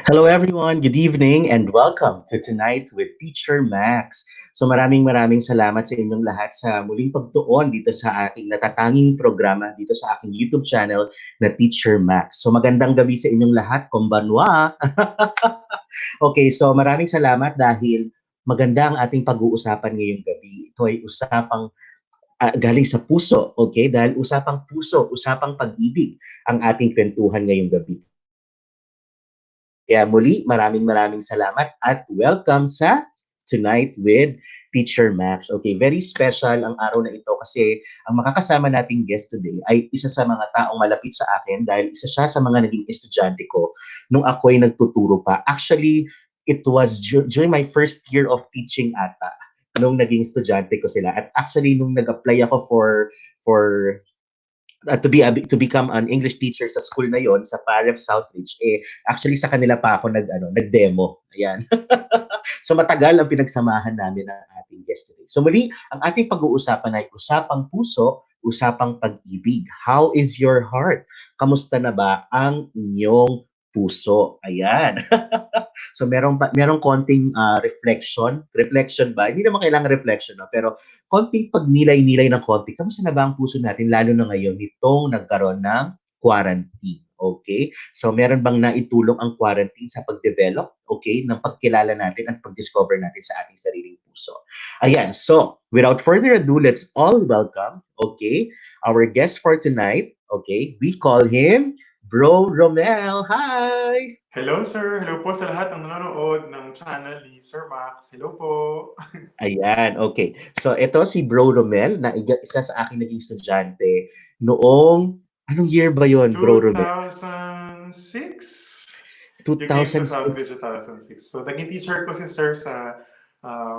Hello everyone, good evening and welcome to Tonight with Teacher Max. So maraming salamat sa inyong lahat sa muling pagtuon dito sa aking natatanging programa dito sa aking YouTube channel na Teacher Max. So magandang gabi sa inyong lahat, konbanwa. Okay, so maraming salamat dahil maganda ang ating pag-uusapan ngayong gabi. Ito ay usapang galing sa puso, okay? Dahil usapang puso, usapang pag-ibig ang ating kwentuhan ngayong gabi. Kaya muli, maraming salamat at welcome sa Tonight with Teacher Max. Okay, very special ang araw na ito kasi ang makakasama nating guest today ay isa sa mga taong malapit sa akin dahil isa siya sa mga naging estudyante ko nung ako'y nagtuturo pa. Actually, it was during my first year of teaching ata nung naging estudyante ko sila. At actually, nung nag-apply ako for to become an English teacher sa school na yon sa Paref Southridge, actually sa kanila pa ako nag-demo. Ayan. So matagal ang pinagsamahan namin ng ating guest today. So muli, ang ating pag-uusapan ay usapang puso, usapang pag-ibig. How is your heart? Kamusta na ba ang inyong puso? Ayan. So merong konting reflection ba? Hindi naman kailangan reflection, no? Pero konting pagnilay-nilay ng konti. Kamusta na ba ang puso natin lalo na ngayon nitong nagkaroon ng quarantine? Okay? So meron bang naitulong ang quarantine sa pag-develop, okay, ng pagkilala natin at pag-discover natin sa ating sariling puso? Ayan. So, without further ado, let's all welcome, okay, our guest for tonight. Okay? We call him Bro Romel. Hi! Hello sir, hello po sa lahat ng nanonood ng channel ni Sir Max. Hello po. Ayan, okay. So ito si Bro Romel na isa sa aking naging estudyante noong, anong year ba yon, Bro Romel? 2006? You came to 2006. Southbridge 2006. So naging teacher ko si Sir sa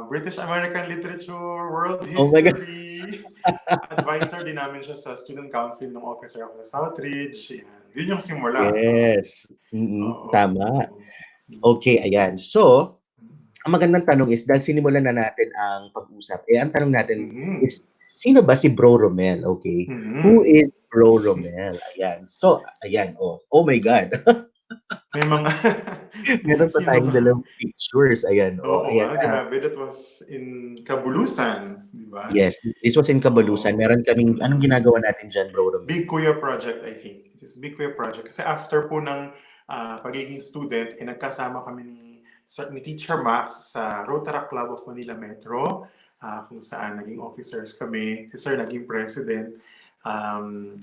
British American Literature, World Oh my God. History. Advisor din namin siya sa Student Council ng officer ako sa Southridge. Yan. Yun yung simula. Yes. Oo. Tama. Okay, ayan. So, ang magandang tanong is, dahil sinimulan na natin ang pag-usap, ang tanong natin Mhm. is, sino ba si Bro Romel? Okay? Who Mhm. is Bro Romel? Ayan. So, ayan. Oh my God. May mga Meron pa sino tayong ba? dalawang pictures. Ayan. Oh, Oo ayan. nga, grabe. That was in Kabulusan, di ba? Yes, this was in Cabalusan. Oo. Meron kaming, anong ginagawa natin dyan, Bro Romel? Big Kuya Project, I think. It is Big Kuya Project. Kasi after po ng pagiging student, nagkasama kami ni Teacher Max sa Rotaract Club of Manila Metro, kung saan naging officers kami. Si Sir naging president. Um,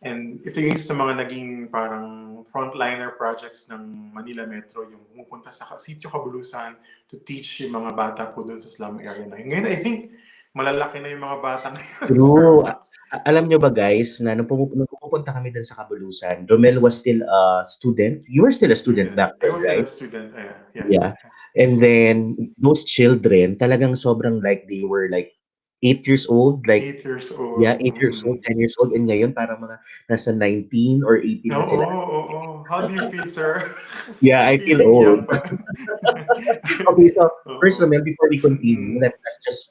and ito yung isa sa mga naging parang frontliner projects ng Manila Metro, yung pumupunta sa sitio Kabulusan to teach yung mga bata po doon sa slum area na yun. Ngayon, I think, malalaki na yung mga bata ngayon, Sir True. Max. Alam nyo ba guys, na nung pumupunta kami dun sa Cabalusan, Romel was still a student. You were still a student Student. back I then, was still a right? student. Yeah. And then, those children, talagang sobrang like, they were like 8 years old, like, 8 years yeah, old. 8 years old, 10 years old, and ngayon parang mga nasa 19 or 18 No, na sila. How do you feel, sir? Yeah, I feel Feeling old. young pa. Okay, so first, Oo. Romel, before we continue, Mm-mm. let's just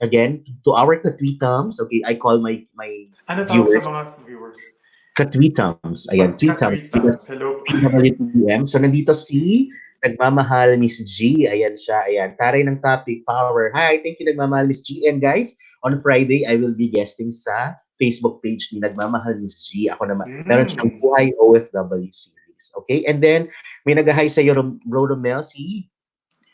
again to our katwitams. Okay, I call my Ano tawag sa viewers mga viewers? katwitams. Ayan, tweetams because Pagka-tweetams. Hello po. TWTM. So nandito si nagmamahal Miss G. Ayan siya. Ayan, taray ng topic, power. Hi, thank you nagmamahal Miss G. And guys, on Friday I will be guesting sa Facebook page ni Nagmamahal Miss G. Ako naman. Meron siyang Mm. Buhay OFW series. Okay? And then may nag-hi sa iyo, Bro Romel, si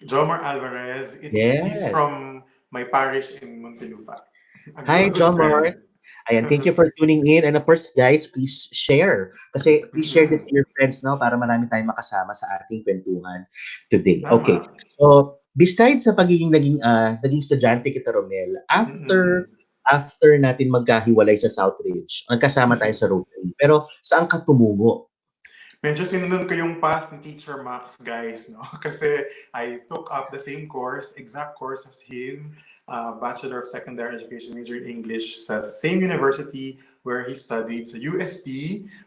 Jomar Alvarez. He's Yes. from my parish in Muntinlupa. A Hi, good John Mart. friend. Ayan, thank you for tuning in. And of course, guys, please share. Kasi please share this Mm-mm. to your friends, no? Para marami tayong makasama sa ating kwentuhan today. Okay. Tama. So, besides sa pagiging naging estudyante kita, Romel, after Mm-mm. after natin magkahiwalay sa Southridge, nagkasama tayo sa Rotary. Pero saan ka tumungo? Medyo sinunod ko yung path ni Teacher Max, guys, no? Kasi I took up the same course, exact course as him, Bachelor of Secondary Education, major in English, sa same university where he studied sa UST.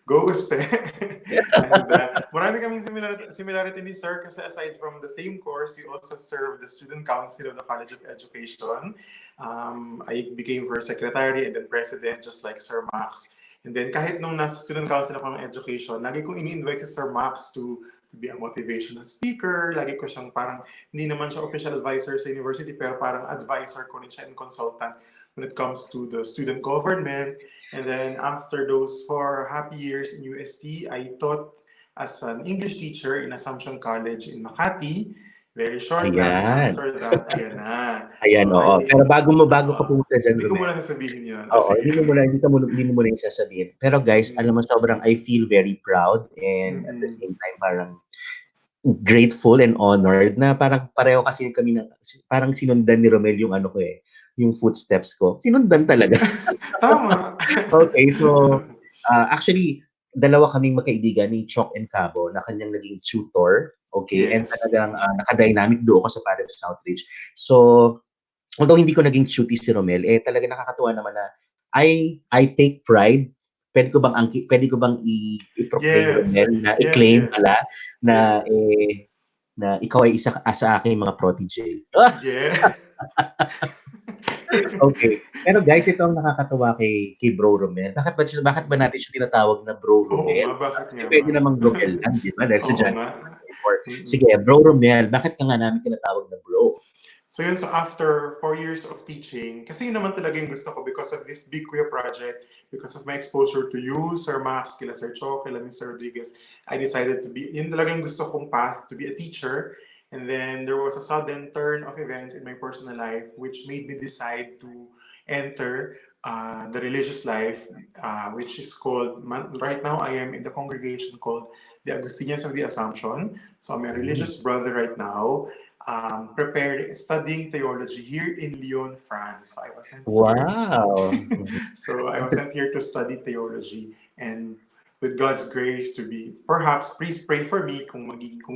Go UST! And marami kaming similarity ni Sir kasi aside from the same course, we also served the Student Council of the College of Education. I became first secretary and then president, just like Sir Max. And then kahit nung nasa student council ako ng education, lagi kong ini-invite si Sir Max to be a motivational speaker. Lagi ko siyang parang, hindi naman siya official advisor sa university, pero parang advisor ko rin siya and consultant when it comes to the student government. And then after those 4 happy years in UST, I taught as an English teacher in Assumption College in Makati. Very short lang. And Ayan. after that, ayan na. Ayan, So oo. I, Pero bago ka pumunta dyan, hindi ko Romel, muna sasabihin yun. oo, Kasi, hindi mo muna yung sasabihin. Pero guys, alam mo, sobrang I feel very proud and at the same time, parang grateful and honored na parang pareho kasi kami na, parang sinundan ni Romel yung ano ko yung footsteps ko. Sinundan talaga. Tama. Okay, so actually, dalawa kaming magkaibigan ni Chok and Cabo na kanyang naging tutor. Okay, and Yes. talagang naka-dynamic do ako sa Paris Outreach. So, although hindi ko naging cutie si Romel, talaga nakakatuwa naman na I take pride. Pwede ko bang i-proclaim Yes. Romel na Yes, i-claim yes. pala na Yes. na ikaw ay isa sa aking mga protege. Yeah. Okay. Pero guys, ito ang nakakatuwa kay Bro Romel. Bakit ba natin siya tinatawag na Bro Oo nga, Romel? bakit Kasi nga ba? pwede namang Romel lang, di ba? Dahil sa Oo John nga. before. Sige, Bro Romel, bakit ka nga namin tinatawag na bro? So yun, so after 4 years of teaching, kasi yun naman talaga yung gusto ko because of this Big Queer project, because of my exposure to you, Sir Max, kila Sir Cho, kila Mr. Rodriguez, I decided to be, yun talaga yung gusto kong path, to be a teacher. And then there was a sudden turn of events in my personal life, which made me decide to enter the religious life, which is called, right now I am in the congregation called the Augustinians of the Assumption. So I'm a religious brother right now, prepared studying theology here in Lyon, France. So I was sent here. Wow. So I was sent here to study theology, and with God's grace to be, perhaps please pray for me kung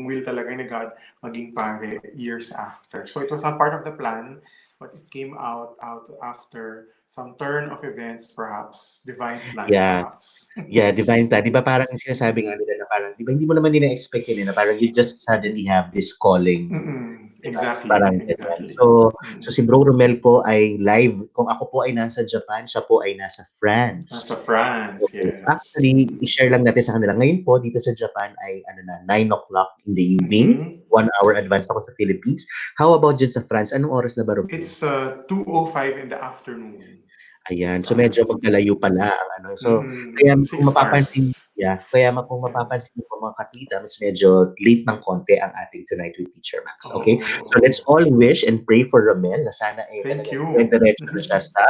will talaga ni God maging pare years after. So it was not part of the plan, but it came out after some turn of events, perhaps divine plan, Yeah. perhaps. Yeah, divine plan. Di ba parang sinasabi nga nila na parang, di ba hindi mo naman nila-expect yun na parang you just suddenly have this calling. Diba? Exactly, Parang ganyan. exactly. So si Bro Romel po ay live. Kung ako po ay nasa Japan, siya po ay nasa France. Nasa France, Okay. yes. Actually, i-share lang natin sa kanila. Ngayon po, dito sa Japan ay 9 o'clock in the evening. Mhm. 1 hour advance ako sa Philippines. How about dyan sa France? Anong oras na ba, Romel? It's 2:05 in the afternoon in Ayan. So medyo France. magkalayo pala ang ano. So kaya kung 6 mapapansin, hours. kung Yeah. mapapansin niyo po mga katita, mas medyo late ng konti ang ating Tonight with Teacher Max. Okay? So let's Oh, all wish and pray for Romel na sana thank talagang you. diretso na siya sa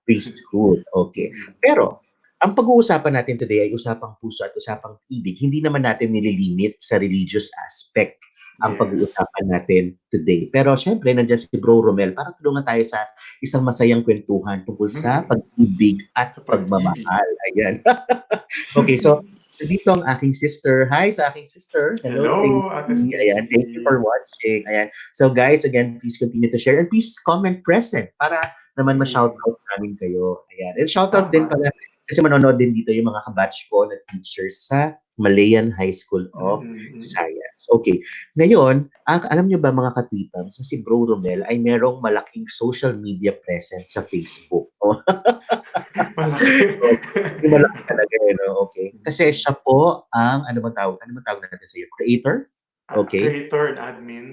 priesthood. Okay. Mhm. Pero ang pag-uusapan natin today ay usapang puso at usapang ibig. Hindi naman natin nililimit sa religious aspect ang Yes. pag-uusapan natin today. Pero syempre, nandiyan si Bro Romel para tulungan tayo sa isang masayang kwentuhan tungkol sa pag-ibig at Sa pag-ibig. pagmamahal. Ayan. Okay, so dito ang aking sister. Hi sa aking sister. Hello, Hello, Ate Stacy. Ayan, thank you for Stacy. watching. Ayan. So guys, again, please continue to share and please comment present para naman ma-shoutout namin kayo. Ayan. And shoutout din Tama. pala kasi manonood din dito yung mga kabatch ko na teachers sa Malayan High School of Science. Okay. Ngayon, alam niyo ba mga katwitam, si Bro Romel ay merong malaking social media presence sa Facebook. Oh. Malaki. Yung malaki talaga no? Okay. Kasi siya po ang, ano bang tawag natin sa'yo? Creator? Okay. Creator and admin,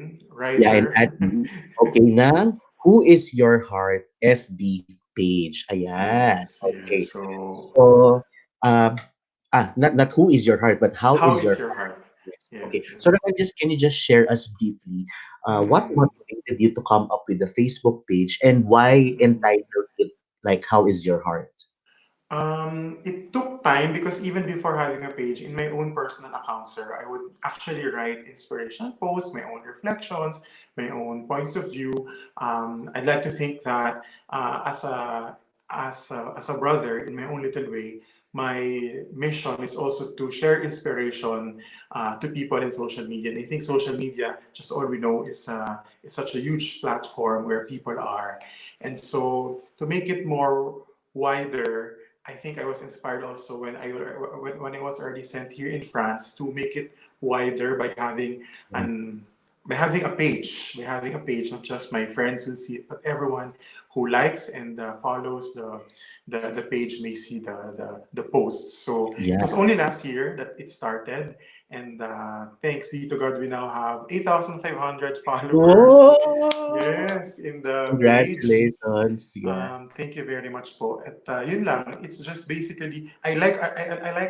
Yeah, and writer. admin. Okay, ng Who is Your Heart FB page. Ayan. Yes, Okay. yes. So, So, um, not who is your heart, but how how is is your your heart? heart? Yes. Okay. Yes, So, yes. can you just share us briefly what Mm-mm. motivated you to come up with the Facebook page and why Mm-mm. entitled it like How is Your Heart? It took time because even before having a page in my own personal account, sir, I would actually write inspirational posts, my own reflections, my own points of view. I'd like to think that as a brother in my own little way, my mission is also to share inspiration to people in social media. And I think social media, just all we know, is such a huge platform where people are. And so to make it more wider, I think I was inspired also when I was already sent here in France to make it wider by having an by having a page, not just my friends will see it, but everyone who likes and follows the page may see the posts. So it was Yeah. only last year that it started, and thanks be to God, we now have 8,500 followers. Whoa! Yes, in the page. Congratulations. Yeah. Thank you very much po. At yun lang, it's just basically, I like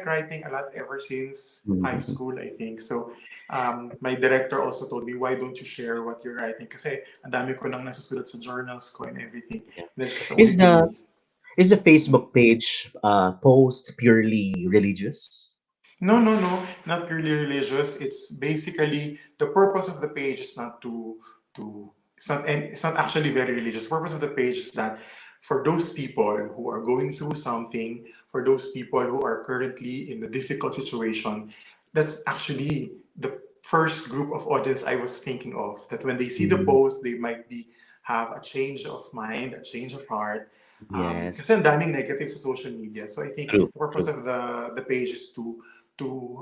writing a lot ever since high Mhm. school, I think. So, my director also told me, why don't you share what you're writing? Kasi ang dami ko nang nasusulat sa journals ko and everything. Yeah. And it's just Is only to the me. is the Mm. Facebook page post purely religious? No, no, no, not purely religious. It's basically the purpose of the page is not to it's not actually very religious. The purpose of the page is that for those people who are going through something, for those people who are currently in a difficult situation, that's actually the first group of audience I was thinking of. That when they see the Mm, post, they might be have a change of mind, a change of heart. Kasi yes. ang daming negative sa social media. So I think True. the purpose True. of the page is to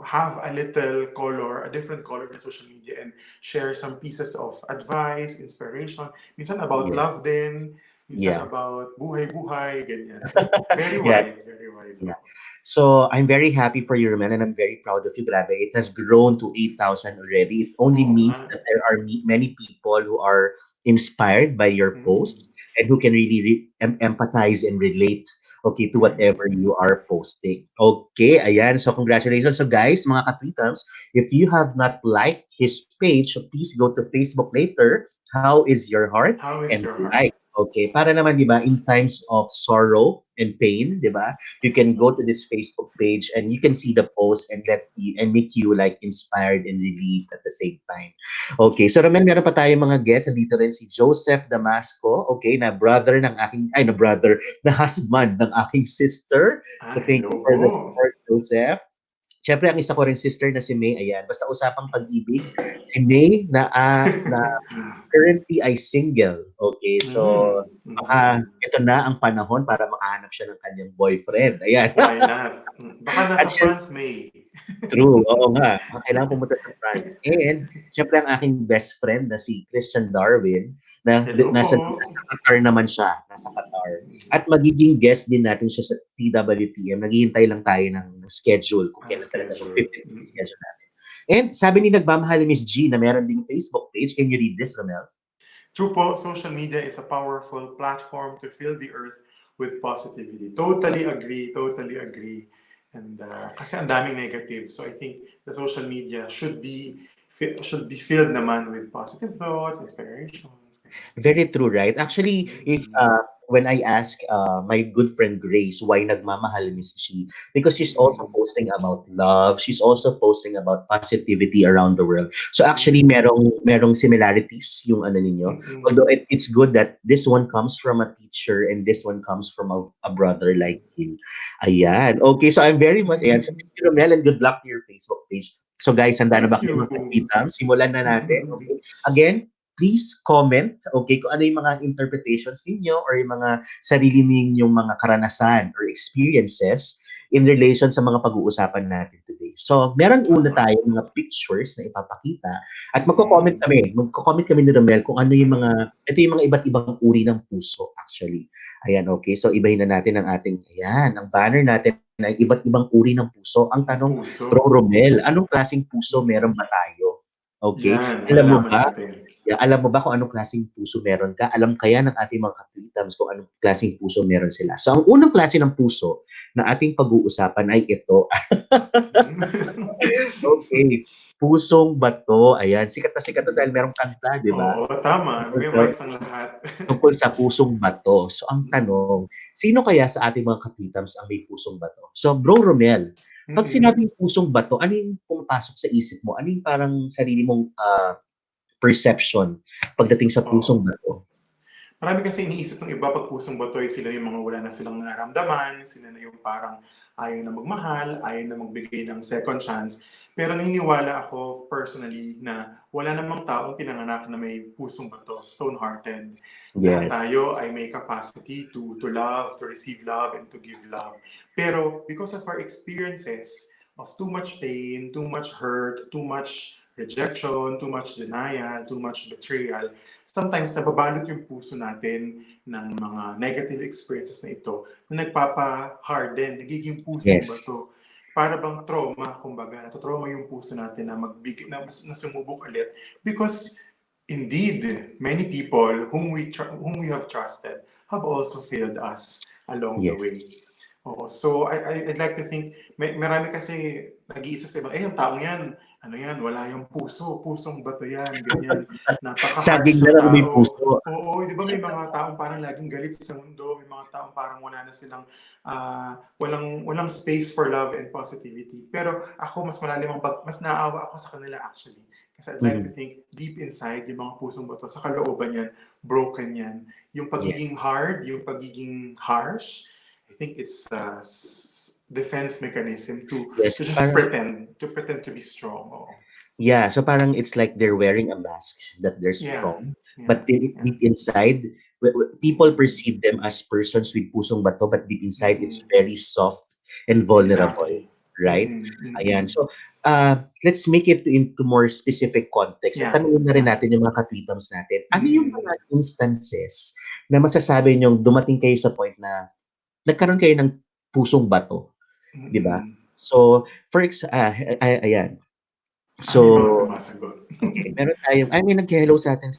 have a little color, a different color in social media and share some pieces of advice, inspiration. Minsan about Yeah. love din, minsan Yeah. about buhay-buhay, ganyan. So very Yeah. wide, very wide. Yeah. So I'm very happy for you, Romel, and I'm very proud of you. Grabe, it has grown to 8,000 already. It only Oo nga. means that there are many people who are inspired by your Mm. posts and who can really empathize and relate, okay, to whatever Mm. you are posting. Okay, ayan. So congratulations. So guys, mga katwitams, if you have not liked his page, so please go to Facebook later. How is your heart? How is And your heart? like. Okay, para naman, di ba, in times of sorrow and pain, di ba, you can go to this Facebook page and you can see the post and let you and make you like inspired and relieved at the same time. Okay, so Romel, meron pa tayong mga guests. Nandito rin si Joseph Damasco, okay, na brother ng aking, ay, na brother, na husband ng aking sister. So thank Hello you for po. the support, Joseph. Siyempre, ang isa ko ring sister na si May, ayan. Basta usapang pag-ibig, si May na currently ay single. Okay, so Mm. baka Mm. ito na ang panahon para makahanap siya ng kanyang boyfriend. Ayan. Why not? Baka At nasa France, May. true, oo nga. Kailangan pumunta sa France. And syempre ang aking best friend na si Christian Darwin na Hello po. nasa Qatar naman siya, nasa Qatar. At magiging guest din natin siya sa TWTM. Naghihintay lang tayo ng schedule kung Ang kailan talaga schedule. mag-fit yung Mm. schedule natin. And sabi ni nagmamahal ni Miss G na meron ding Facebook page. Can you read this, Romel? True po, social media is a powerful platform to fill the earth with positivity. Totally agree, totally agree. And kasi ang daming negative. So I think the social media should be filled naman with positive thoughts, inspirations. Very true, right? Actually, if Mm-mm. when I ask my good friend Grace why nagmamahal Miss G, because she's also Mm-mm. posting about love, she's also posting about positivity around the world. So actually, Mm-mm. merong similarities yung ano ninyo. Although Mm-mm. it's good that this one comes from a teacher and this one comes from a brother like you. Ayan. Okay, so I'm very much ayan. So thank you, Romel, and good luck to your Facebook page. So guys, handa na ba Thank kayo mga you. kapitang? Simulan na natin. Okay. Again, please comment, okay, kung ano yung mga interpretations ninyo or yung mga sarili ninyong mga karanasan or experiences in relation sa mga pag-uusapan natin today. So, meron una Tama. tayo mga pictures na ipapakita at Mm-mm. magko-comment kami ni Romel kung ano yung mga, Mm-mm. ito yung mga iba't ibang uri ng puso actually. Ayan, okay. So, ibahin na natin ang ating, ayan, ang banner natin ay iba't ibang uri ng puso. Ang Ang tanong, puso. Bro Romel, anong klaseng puso meron ba tayo? Okay? Yan, Alam mo malalaman ba natin. Yeah, alam mo ba kung anong klaseng puso meron ka? Alam kaya ng ating mga katwitams kung anong klaseng puso meron sila. So, ang unang klase ng puso na ating pag-uusapan ay ito. Okay, pusong bato. Ayan, sikat na sikat 'to dahil merong kanta, 'di ba? Oo, tama. Tungkol sa Memorize ng lahat. tungkol sa pusong bato. So, ang tanong, sino kaya sa ating mga katwitams ang may pusong bato? So, Bro Romel, 'pag Mm-mm. sinabing pusong bato, ano yung pumapasok sa isip mo? Ano yung parang sarili mong, perception pagdating sa pusong Oo. bato? Marami kasi iniisip ng iba 'pag pusong bato ay sila yung mga wala na silang nararamdaman, sila na yung parang ayaw na magmahal, ayaw na magbigay ng second chance. Pero naniniwala ako personally na wala namang taong pinanganak na may pusong bato, stone-hearted. Lahat Yes. tayo ay may capacity to love, to receive love, and to give love. Pero because of our experiences of too much pain, too much hurt, too much rejection, too much denial, too much betrayal, sometimes nababalot yung puso natin ng mga negative experiences na ito na nagpapa-harden, nagiging pusong Yes. bato. Para bang trauma, kumbaga, natotrauma yung puso natin na na sumubok ulit because indeed, many people whom we have trusted have also failed us along the way. Yes. Oo. So, I'd like to think, marami kasi nag-iisip sa iba, yung taong yan, ano yan, wala yung puso, pusong bato yan, ganyan, napaka-harsh Saging na na lang may tao. puso. Oo, di ba may mga taong parang laging galit sa mundo, may mga taong parang wala na silang, walang space for love and positivity. Pero ako, mas naaawa ako sa kanila actually. Kasi I'd like to Mhm. think, deep inside, yung mga pusong bato, sa kalooban yan, broken yan. Yung Yes. pagiging hard, yung pagiging harsh, I think it's a defense mechanism Yes, to just parang pretend to be strong. Oo. yeah, so parang it's like they're wearing a mask that they're Yeah, strong, yeah, but yeah. deep inside, people Mm-mm. perceive them as persons with pusong bato, but deep inside, it's Mm-mm. very soft and vulnerable, Exactly. right? Mm-mm. Ayan. Mm-mm. So, let's make it into more specific context. At Yeah, tanungin na rin yeah. natin yung mga katwitams natin. Ano yung Mm-mm. mga instances na masasabi niyong dumating kayo sa point na nagkaroon kayo ng pusong bato, di ba? Mm-mm. So, ayan. May mga So, sumasagot. okay, meron tayong ay, may nag-hello sa'tin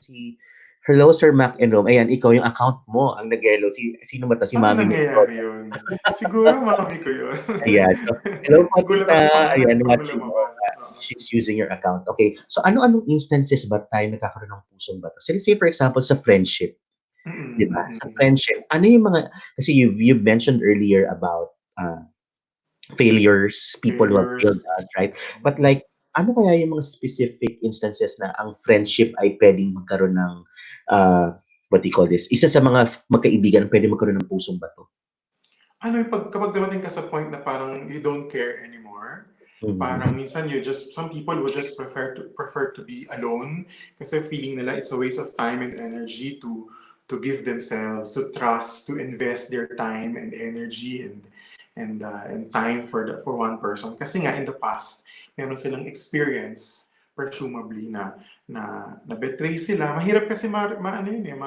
hello Sir Mac and Rome. Ayan, ikaw yung account mo ang nag-hello. Sino ba 'to? Si Paano Mami nangyayari Mendoza. yun? Siguro mami ko yun. Ayan, so hello po Nagulat ako tita. pangalan Ayan, ko watching mo. lumabas. Oo. She's using your account. Okay, so ano-anong instances ba tayo nagkakaroon ng pusong bato? So, let's say for example sa friendship, 'di Mm-mm. ba? Sa Mm-mm. friendship, ano yung mga kasi you've mentioned earlier about failures, people who have failed Failures. us, right? But Mm-mm. like, ano kaya yung mga specific instances na ang friendship ay pwedeng magkaroon ng, what do you call this? Isa sa mga magkaibigan pwede magkaroon ng pusong bato. Ano yung kapag dumating ka sa point na parang you don't care anymore, parang Mhm. minsan some people would just prefer to be alone kasi feeling nila it's a waste of time and energy to give themselves, to trust, to invest their time and energy and time for one person. Kasi nga in the past, meron silang experience presumably na betray sila. Mahirap kasi ano yun eh,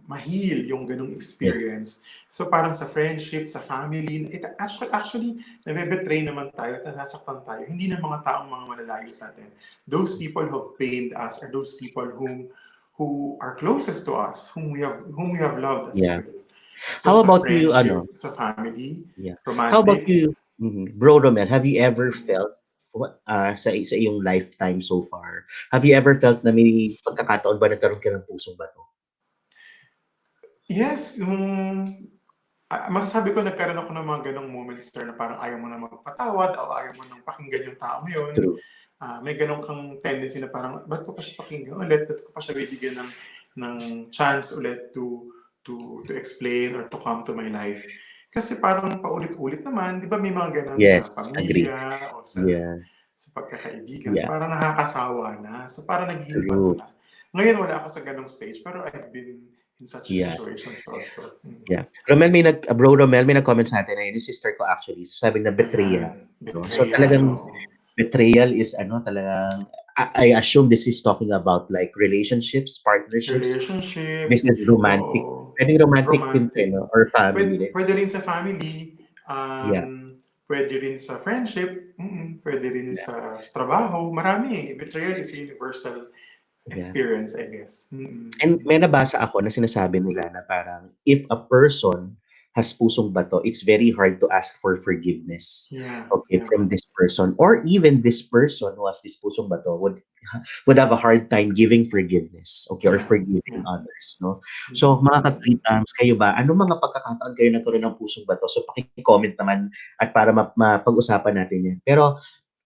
ma-heal yung ganung Yes. experience. So parang sa friendship, sa family, actually nabe-betray naman tayo at nasasaktan tayo. Hindi na mga taong mga malalayo sa atin. Those people who have pained us are those people who are closest to us, whom we have loved as Yeah. well. So How sa about you, ano, friendship, sa family, yeah. How about romantic, you, Bro Romel, have you ever mm, felt sa iyong lifetime so far, have you ever felt na may pagkakataon ba nagkaroon ka ng pusong bato? yes, masasabi ko nagkaroon ako ng mga ganong moments, sir, na parang ayaw mo na magpatawad o ayaw mo nang pakinggan yung tao yun. True. May ganong kang tendency na parang, ba't ko pa siya pakinggan ulit? Ba't ko pa siya bibigyan ng chance ulit to explain or to come to my life? Kasi parang paulit-ulit naman, di ba may mga ganon sa Yes, agree. pamilya o Yeah, sa pagkakaibigan, yeah, parang nakakasawa na. So parang nagiging bato true. na. Ngayon wala ako sa ganong stage, pero I've been in such Yeah. situations also. Yeah. Bro Romel, may nag-comment sa atin na yun, yung sister ko actually, sabi na betrayal. Ayan, No? So betrayal, talagang oo. betrayal is ano talagang, I assume this is talking about like relationships, partnerships. This Relationships, is romantic. oo. Pwedeng romantic din Romantic. no? Or family din. Pwede rin sa family, Yeah. pwede rin sa friendship, pwede rin Yeah. sa trabaho. Marami eh. Betrayal is a universal Yeah. experience, I guess. And may nabasa ako na sinasabi nila na parang if a person has pusong bato, it's very hard to ask for forgiveness. Yeah, Okay, yeah. from this person or even this person who has this pusong bato would have a hard time giving forgiveness, okay, or Yeah, forgiving yeah. others, no? So mga ka-tweetams, kayo ba, ano mga pagkakataon kayo nagkaroon ng pusong bato? So paki-comment naman at para mapag-usapan natin 'yan. Pero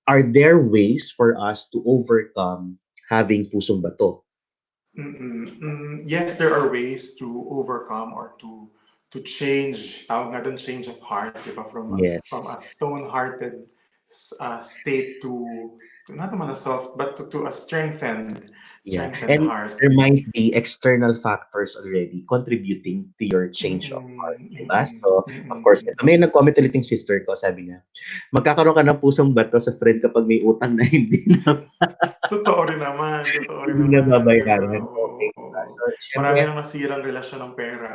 are there ways for us to overcome having pusong bato? Yes, there are ways to overcome or to change, tawag nga doon, change of heart, di ba? From a Yes. stone-hearted state not naman a soft, but to a Yeah. strengthened And heart. there might be external factors already contributing to your change of heart, Mm-mm, di ba? mm-mm, So, of course, mm-mm. ito may nag-comment ulit yung sister ko, sabi niya, magkakaroon ka ng pusong bato sa friend kapag may utang na Totoo rin hindi naman, di ba? nababayaran. Oo, Okay, di ba? oo. So, Marami syempre, nang nasirang relasyon ng pera.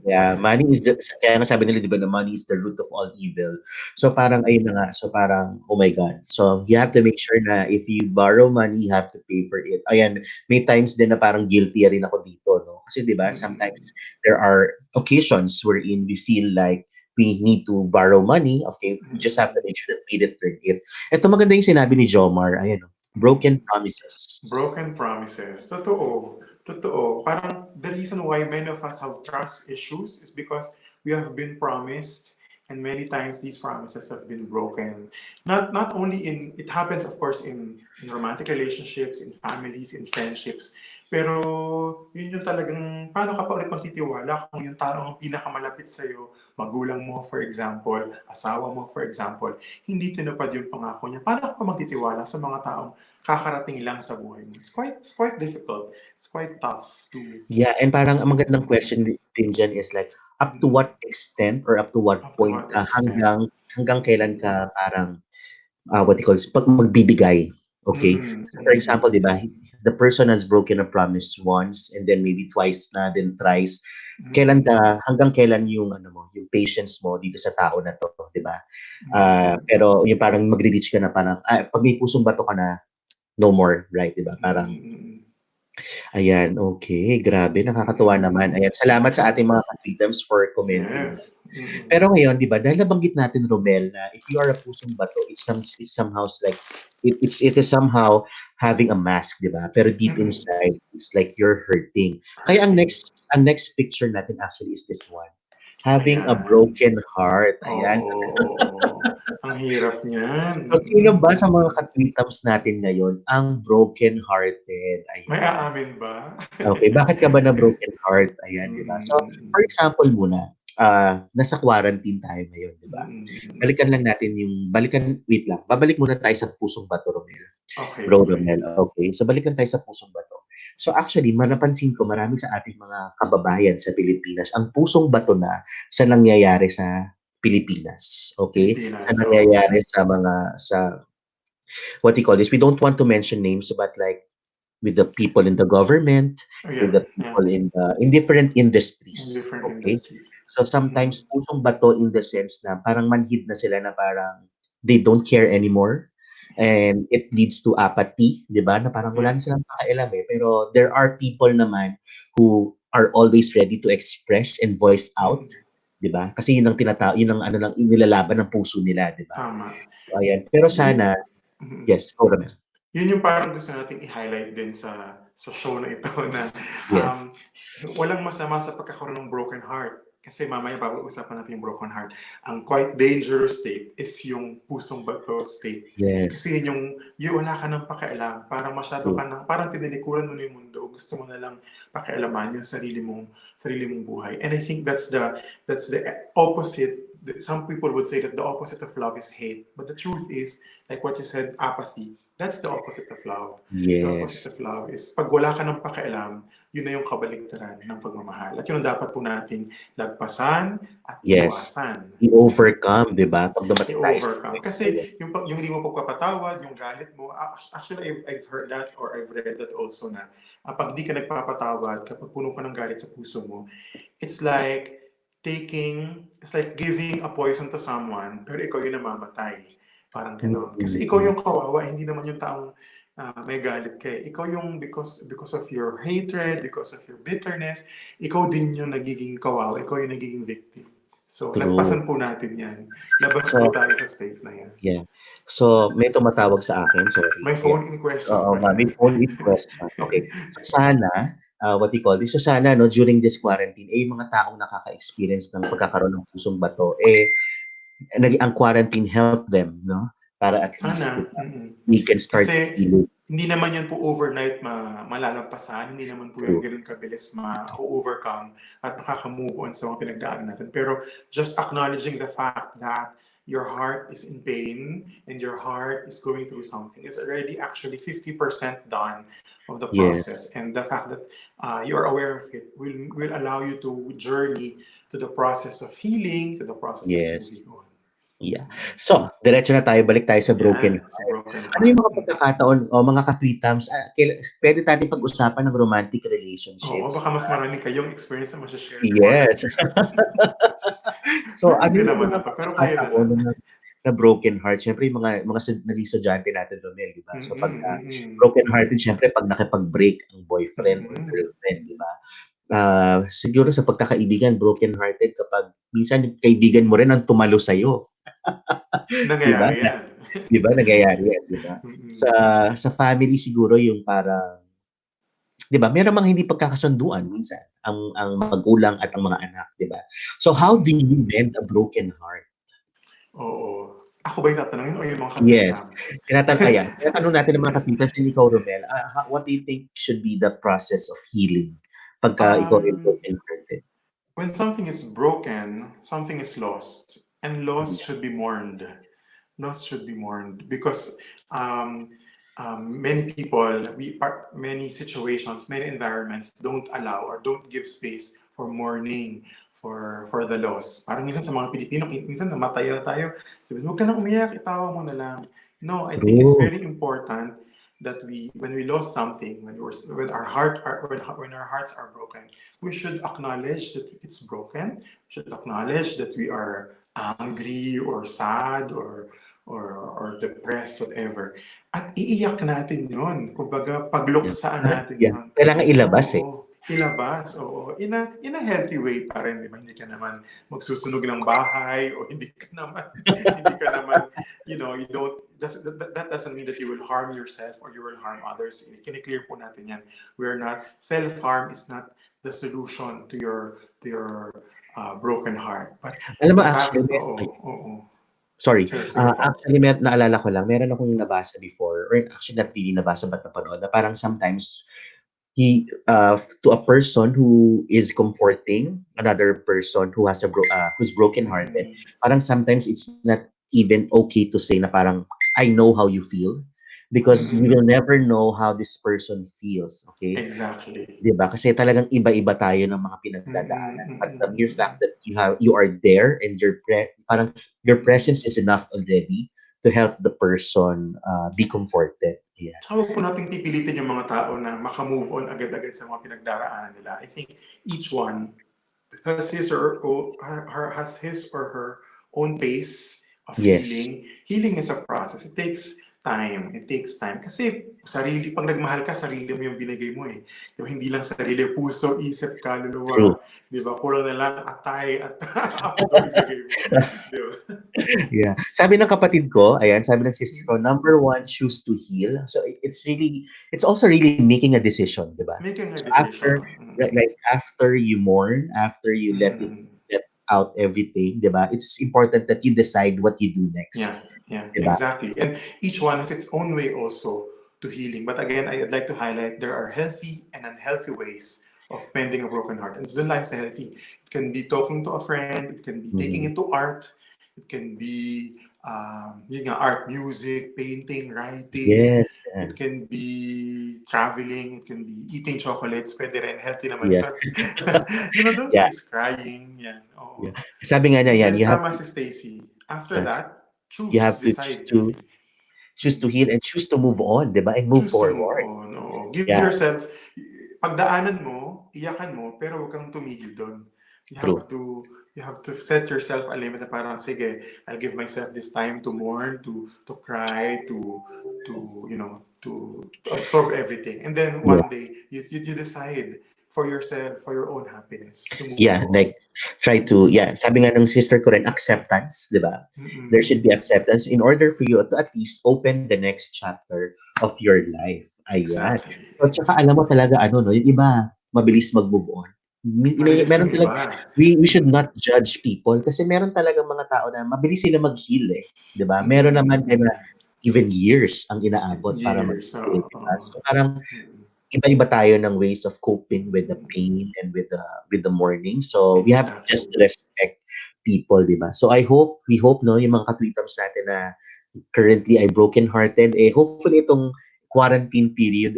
yeah, money is the, kaya nga sabi nila, di ba, na money is the root of all evil. So parang, ayun na nga, so parang, oh my God. So you have to make sure na if you borrow money, you have to pay for it. Ayan, may times din na parang guilty rin ako dito, no? Kasi di ba, sometimes Mm-mm, there are occasions wherein we feel like we need to borrow money. Okay, we just have to mm-mm. make sure that we return it. Ito maganda yung sinabi ni Jomar, ayan, no? Broken Mm. promises. Broken promises. Totoo. Totoo. Parang the reason why many of us have trust issues is because we have been promised and many times these promises have been broken. Not only in it happens of course in romantic relationships, in families, in friendships. Pero yun yung talagang paano ka pa ulit magtitiwala kung yung taong pinakamalapit sa'yo, magulang mo for example, asawa mo for example, hindi tinupad yung pangako niya. Paano ka pa magtitiwala sa mga taong kakarating lang sa buhay mo. It's quite difficult. It's quite tough to Yeah, and parang ang magandang mm, question din diyan is like, up to mm, what extent or up to what up to point what ka extent. hanggang kailan Mm, ka parang, what do you call this, 'pag magbibigay, okay? mm, So, for example, mm, 'di ba, the person has broken a promise once and then maybe twice na, then thrice. mm, Hanggang kailan yung ano mo, yung patience mo dito sa tao na 'to, 'di ba? mm, Pero yung parang magre-reach ka na parang, 'pag may pusong bato ka na, no more, right, 'di ba? Parang mm, ayan, okay, grabe nakakatuwa naman. mm. Ayan, salamat sa ating mga ka-freedoms for commenting. Yes. Mm, Pero ngayon, 'di ba, dahil nabanggit natin, Romel, na if you are a pusong bato, it's somehow like it is somehow having a mask, 'di ba? Pero deep mm. inside, it's like you're hurting. Kaya Hurting. ang next picture natin actually is this one. Having a Ayan. broken heart. Ayan. Oo, oo. Ang hirap niyan. So, sino ba sa mga Mm. ka-tweetums natin ngayon ang broken-hearted? May Ayan. aamin ba? Okay, bakit ka ba na broken heart? Ayan, 'di ba? So, for Mm, example muna, nasa quarantine tayo ngayon, 'di ba? mm. Balikan wait lang, babalik muna tayo sa pusong bato, Romel. Okay, Bro, okay. Romel, okay. So, balikan tayo sa pusong bato. So, actually, napansin ko marami sa ating mga kababayan sa Pilipinas ang pusong bato na sa nangyayari sa Pilipinas, okay? Sa Pilipinas, oo. nangyayari sa what do you call this? We don't want to mention names, but like with the people in the government, Oh, with yeah, the yeah. people in different In industries. different Okay? industries. So Mm-mm. sometimes pusong bato in the sense na parang manhid na sila na parang they don't care anymore. Yeah, And it leads to apathy, di ba? Na parang wala yeah. na silang pakialam eh. Pero there are people naman who are always ready to express and voice out, Mm-mm. di ba? Kasi yun ang ano lang, nilalaban ng puso nila, di ba? Tama. So ayan. Pero Yun, sana, mm-mm. yes, go Ramel. Yun yung parang gusto nating i-highlight din sa show na ito na Yes. um, walang masama sa pagkakaroon ng broken heart. Kasi mamaya pag-uusapan natin yung broken heart. Ang quite dangerous state is yung pusong bato state. Yes. Kasi yung wala ka ng pakialam. Parang masyado True. ka ng, parang tinilikuran mo na yung mundo. Gusto mo na lang pakialaman yung sarili mong buhay. And I think that's the opposite. Some people would say that the opposite of love is hate. But the truth is, like what you said, apathy. That's the opposite of love. The opposite Yes. of love is pag wala ka ng pakialam, yun na yung kabaligtaran ng pagmamahal. At yun ang dapat po nating lagpasan at Yes. iwasan. I-overcome, 'di ba? 'Pag dumating tayo sa I-overcome. point na yun. Kasi yung hindi mo pagpapatawad, yung galit mo, actually I've heard that or I've read that also na pag di ka nagpapatawad, kapag puno ka ng galit sa puso mo, it's like it's like giving a poison to someone, pero ikaw yung namamatay. Parang ganon. Kasi ikaw Mm. yung kawawa, hindi naman yung taong may galit ka eh. Ikaw yung because of your hatred, because of your bitterness, ikaw din yung nagiging kawawa, ikaw yung nagiging victim. So, True. lagpasan po natin yan. Labas po So, tayo sa state na yan. yeah. So, may tumatawag sa akin, sorry. May Ayan. phone-in question Oo, pa may yan. phone in question. Okay. So, sana, what do you call this? So, sana, no, during this quarantine, yung mga taong nakaka-experience ng pagkakaroon ng pusong bato, ang quarantine help them, no? Para at least, di Sana. ba, Mm. we can start Kasi healing hindi naman yan po overnight malalampasan, hindi naman po yan through. ganun kabilis ma-overcome at makaka-move on sa mga pinagdaanan natin. Pero just acknowledging the fact that your heart is in pain and your heart is going through something, it's already actually 50% done of the Yes, process. And the fact that you're aware of it will allow you to journey to the process of healing, to the process of moving yes. on. Yeah. So, diretso na tayo, balik tayo sa broken Yan, sa heart. broken Ano yung heart. mga pagkakataon o mga ka-tweetums, pwede natin pag-usapan ng romantic Oo, relationships, baka di mas ba? marami kayong experience na share more than Yes. me. So, Meron ano din yung naman mga ako, pero kayo na pagkakataon lang. na broken heart? Siyempre, yung naging estudyante natin, Romel, di ba? Mm, So, pag mm, broken mm, hearted, siyempre, pag nakipag-break ang boyfriend or mm. girlfriend, di ba? Siguro sa pagkakaibigan, broken hearted kapag minsan yung kaibigan mo rin ang tumalo sa'yo, di ba? Nangyayari yan. Di ba? Nangyayari yan, di ba? Sa Mm. sa family siguro yung parang, di ba? Meron mga hindi pagkakasunduan minsan ang magulang at ang mga anak, di ba? So how do Mm. you mend a broken heart? Oo. Ako ba yung tatanungin o yung mga Yes. katwitams? Tinatanong natin ng mga kapitas din ikaw, Romel, what do you think should be the process of healing pagka ikaw yung um, broken hearted? when something is broken, something is lost, and loss should be mourned. Loss should be mourned because um, many people, many situations, many environments don't allow or don't give space for mourning for the loss. Parang minsan sa mga Pilipino, minsan namatay na tayo. Sabi, huwag ka na umiyak, itawa mo na lang. No, I think it's True. very important that when we lost something, when our when our hearts are broken, we should acknowledge that it's broken. We should acknowledge that we are angry or sad or depressed, whatever. At iiyak natin yon. Kumbaga, Yeah. pagluksaan natin Yeah. yon. Kailangan ilabas eh. Oo. Ilabas, oo. In a healthy way pa rin, di ba? Hindi ka naman magsusunog ng bahay o hindi ka naman, hindi ka naman, you don't, that doesn't mean that you will harm yourself or you will harm others. Kini-clear po natin yan. Self-harm is not the solution to your broken heart. But Alam mo the actually, fact, oo, oo. sorry. Sure, sige po. Actually, naalala ko lang, meron akong nabasa before, or actually not really nabasa but napanood, na parang sometimes to a person who is comforting another person who has who's broken-hearted, Mm-mm. parang sometimes it's not even okay to say na parang, I know how you feel, because you will Mm-mm. never know how this person feels, okay? Exactly. 'Di ba? Kasi talagang iba-iba tayo ng mga Mm-mm. pinagdadaanan. But the mere Mm-mm. fact that you are there and parang your Mm-mm. presence is enough already to help the person be comforted. Yeah. Tsaka huwag po nating pipilitin yung mga tao na makamove on agad-agad sa mga pinagdaraanan nila. I think each one has his or her own pace of Yes. healing. Healing is a process. It takes time. It takes time. Kasi pag nagmahal ka, sarili mo yung binigay mo eh. Di ba? Hindi lang sarili, puso, isip, True. kaluluwa. Di ba? Kulang na lang atay at abdo ibigay mo. Di ba? Yeah. Sabi ng kapatid ko, ayan, sabi ng sister ko, number one, choose to heal. So it's also really making a decision, di ba? Making a So decision. like after you mourn, after you Mm-mm. let out everything, di ba? It's important that you decide what you do Yeah, next, yeah, di ba? exactly. And each one has its own way also to healing. But again, I'd like to highlight there are healthy and unhealthy ways of mending a broken heart. And so life is healthy. It can be talking to a friend, it can be taking Mhm. into art, it can be art, music, painting, writing. Yes, It yan. can be traveling, it can be eating chocolates, pwede rin, healthy naman Yeah. yun. Those Yeah, things, crying, yan, yeah. oo. Sabi nga And niya yan, then, tama si Stacy. After uh, that, you choose, have to decide to heal. choose to heal and choose to move on, 'di ba? And move Choose to move forward. on. Oo. Give Yeah, yourself, pagdaanan mo, iyakan mo, pero huwag kang tumigil doon. You have true. to you have to set yourself a limit na parang, sige, I'll give myself this time to mourn, to cry, to absorb everything. And then Yeah. one day, you decide for yourself, for your own happiness, to move Yeah, on. like try to sabi nga ng sister ko rin, acceptance, 'di ba? There should be Mm-mm. acceptance in order for you to at least open the next chapter of your life. Ayan. Exactly. So, tsaka alam Exactly. mo talaga ano 'no, yung iba mabilis mag-move on. Mabilis Meron yung talaga, iba. we should Mm. not judge people kasi meron talagang mga tao na mabilis sila mag-heal eh, 'di ba? Meron naman din na Mm. even years ang inaabot para Years. mag-heal, Oo. 'di ba? Oo. So parang Mm. iba-iba tayo ng ways of coping with the Mm. pain and with the mourning. So we have to just Exactly. respect people, di ba? So we hope, no, yung mga katwitams natin na currently ay broken-hearted, hopefully itong quarantine period,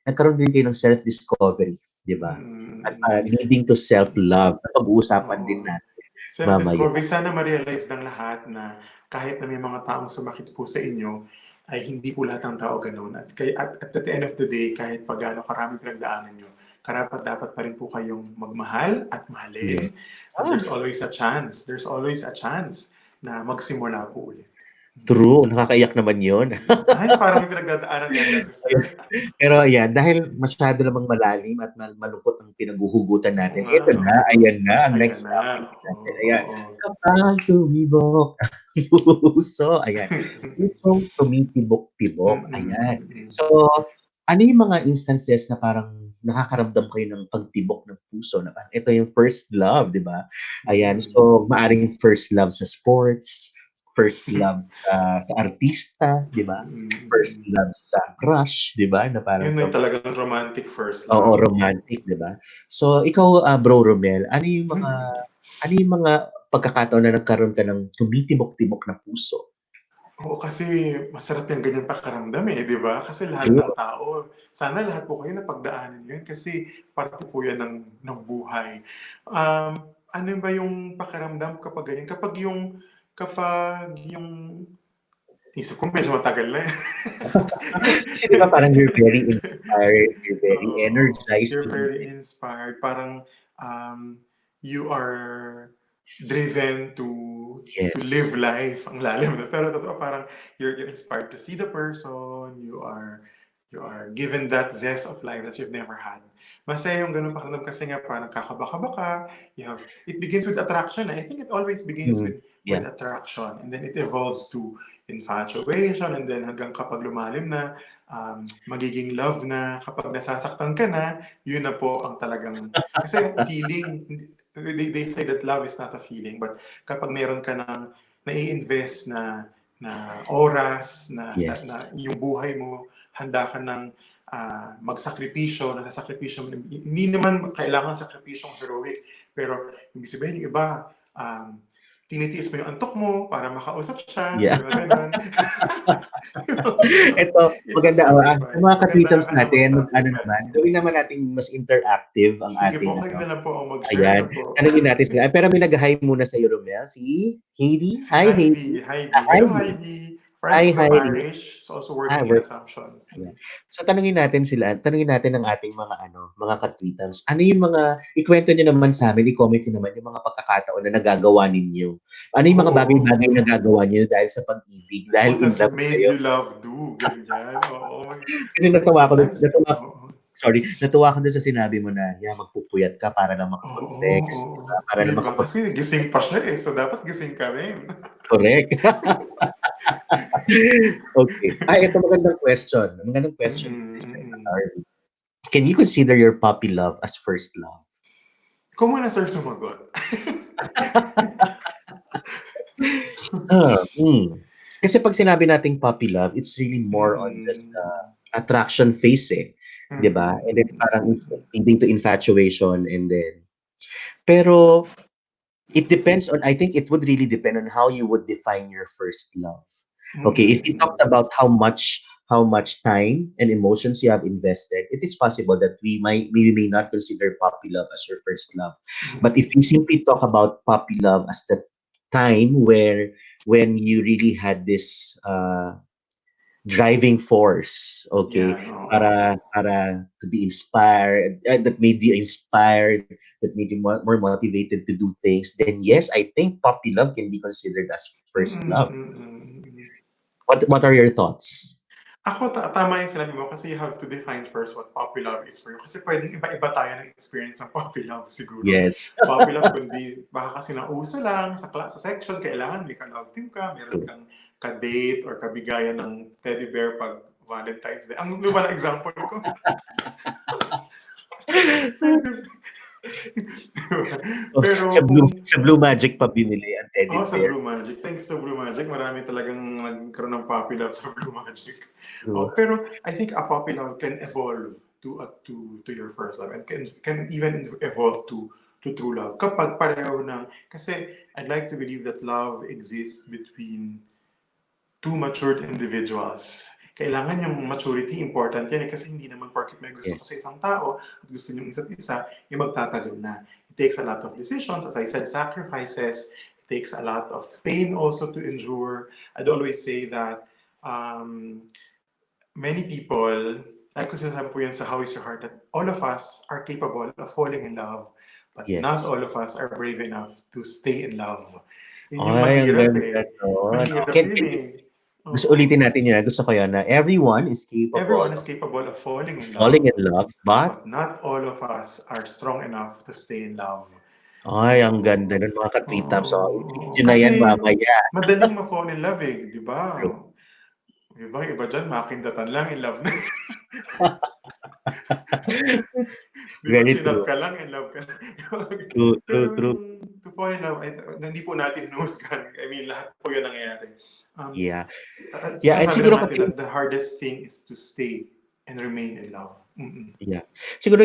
nagkaroon din kayo ng self-discovery, di ba? At leading to self-love. Pag-uusapan din Oo. natin mamaya. Self-discovery, sana ma-realize ng lahat na kahit na may mga taong sumakit po sa inyo, ay hindi po lahat ng tao ganoon. At the end of the day, kahit pa gaano karami pinagdaanan nyo, karapat dapat pa rin po kayong magmahal at Yeah. mahalin. At there's always a chance. There's always a chance na magsimula po ulit. True, nakakaiyak naman yun. Ay, parang may pinagdadaanan yata, sister. Pero ayan, dahil masyado namang malalim at malungkot ang pinaghuhugutan Oo natin, nga, ito na, oo. ayan na, ang Ayan next na. topic natin. Oo, Ayan, oo. kapag tumibok ang puso, ayan, pusong tumitibok-tibok, Mm, ayan. mm, mm. So, ano yung mga instances na parang nakakaramdam kayo ng pagtibok ng puso na parang ito yung first love, di ba? Ayan, Mm. so maaring first love sa sports, first love sa artista, di ba? First Mm. love sa crush, di ba? Na parang Yun na yung talagang romantic first oo, love. romantic, di ba? So, ikaw, Bro Romel, ano yung mga pagkakataon na nagkaroon ka ng tumitibok-tibok na puso? Oo, kasi masarap yung ganyan pakiramdam eh, di ba? Kasi lahat ng True. tao, sana lahat po kayo napagdaanan yun kasi parte po yan ng buhay. Ano ba yung pakiramdam kapag ganyan? Kapag yung, isip ko medyo matagal na eh. Kasi di ba parang you're very inspired, you're very Oo, energized you're to do very it. inspired. Parang you are driven to Yes. live life. Ang lalim na. Pero totoo, parang you're inspired to see the person. You are given that zest of life that you've never had. Masaya yung ganun pakiramdam kasi nga parang kakabaka ka. It begins with attraction. I think it always begins Mm, with yeah. attraction. And then it evolves to infatuation. And then hanggang kapag lumalim na, magiging love na. Kapag nasasaktan ka na, yun na po ang talagang, kasi yung feeling, they say that love is not a feeling, but kapag meron ka ng nai-invest na oras, na Yes. yung buhay mo, handa ka ng magsakripisyo, nasasakripisyo mo, hindi naman kailangan sakripisyong heroic, pero ibig sabihin yung iba, tinitiis mo yung antok mo para makausap siya, Yeah. di ba ganun? Ito, It's a maganda, sa sacrifice. mga Maganda katwitams ka na natin, ano naman, mag-sacrifice. gawin naman natin mas interactive ang Sige po, ating kayo na lang po ang mag-share ayan. na po. Tanungin natin sila. Pero may nag-hi muna sa Romel, si Heidi. Si Hi, Heidi. Heidi. Heidi. Hello, Heidi. Heidi. Friend Hi, from the Heidi. parish. She's also working in Work. Assumption. Ayan. So tanungin natin ang ating mga katwitans. Ano yung mga ikwento niyo naman sa amin, i-comment niyo naman yung mga pagkakataon na nagagawa ninyo. Ano yung mga Oo. bagay-bagay na nagagawa niyo dahil sa pag-ibig, Oo, dahil in tas love made kayo. you love do. Ganyan. Oo. Kasi natuwa ako dun, Sometimes, oo. natuwa ako dun sa sinabi mo na, yeah, magpupuyat ka para lang Oo, makakontext, oo. para Di lang ba? Kasi gising pa siya eh. So, dapat gising ka rin. correct. Okay. Ito magandang question. Magandang question. Arvin. Can you consider your puppy love as first love? Ikaw muna, sir, sumagot. Kasi pag sinabi nating puppy love, it's really more on just Mm-mm. attraction phase eh. 'Di ba? And it's parang Mm-mm. leading to infatuation and then pero it depends on I think it would really depend on how you would define your first love. Okay, if you talked Mm-mm. about how much time and emotions you have invested, it is possible that we may not consider puppy love as your first love. But if you Mm-mm. simply talk about puppy love as the time where when you really had this driving force, okay, Yan, oo. para to be inspired, that made you inspired, that made you more motivated to do things, then yes, I think puppy love can be considered as first Mm-mm. love. Mm-mm. What are your thoughts? Ako, tama yung sinabi mo kasi you have to define first what puppy love is for you. Kasi pwedeng iba-iba tayo ng experience ng puppy love siguro. Yes. Puppy love kundi baka kasi nauso lang sa section, kailangan may ka-love team ka, meron True. kang ka-date or kabigayan ng teddy bear pag Valentine's Day. Ang luma na example ko. Oh, Pero kung sa Blue Magic pa binili ang teddy sa bear. Blue Magic. Thanks to Blue Magic, marami talagang nagkaroon ng puppy love sa Blue Magic. True. Pero I think a puppy love can evolve to your first love and can even evolve to true love. Kapag pareho ng, kasi I'd like to believe that love exists between two matured individuals. Kailangan yung maturity, important yan kasi hindi naman porket may gusto ka sa Yes. isang tao at gusto niyong isa't isa, yung magtatagal na. It takes a lot of decisions, as I said, sacrifices. It takes a lot of pain also to endure. I'd always say that um, many people, like ko sinasabi po yan sa How Is Your Heart, that all of us are capable of falling in love, but not Yes. all of us are brave enough to stay in love. Yun yung Ay, ang mahirap ganda eh. nun. Oh, Mahirap yun eh. gusto Oo. ulitin natin yun. Gusto ko yun na everyone is capable Everyone is of capable of falling in falling in love, love, but but not all of us are strong enough to stay in love. ay, ang ganda Oo. nun mga ka-tweetums. So, Oo. i-tweet nyo na yan Kasi mamaya. madaling ma-fall in love eh, di ba? True. Di ba? Iba dyan, makindatan lang in love na. Di ba? Very Chinap true. ka lang, in love ka na. True, Pero true, true. yung to fall in love, ay, hindi po natin inuhusgan. I mean, lahat po yun nangyayari. Yeah. Yeah, and Sinasabi siguro lang natin kasi that the hardest thing is to stay and remain in love. Mm-mm. yeah. Siguro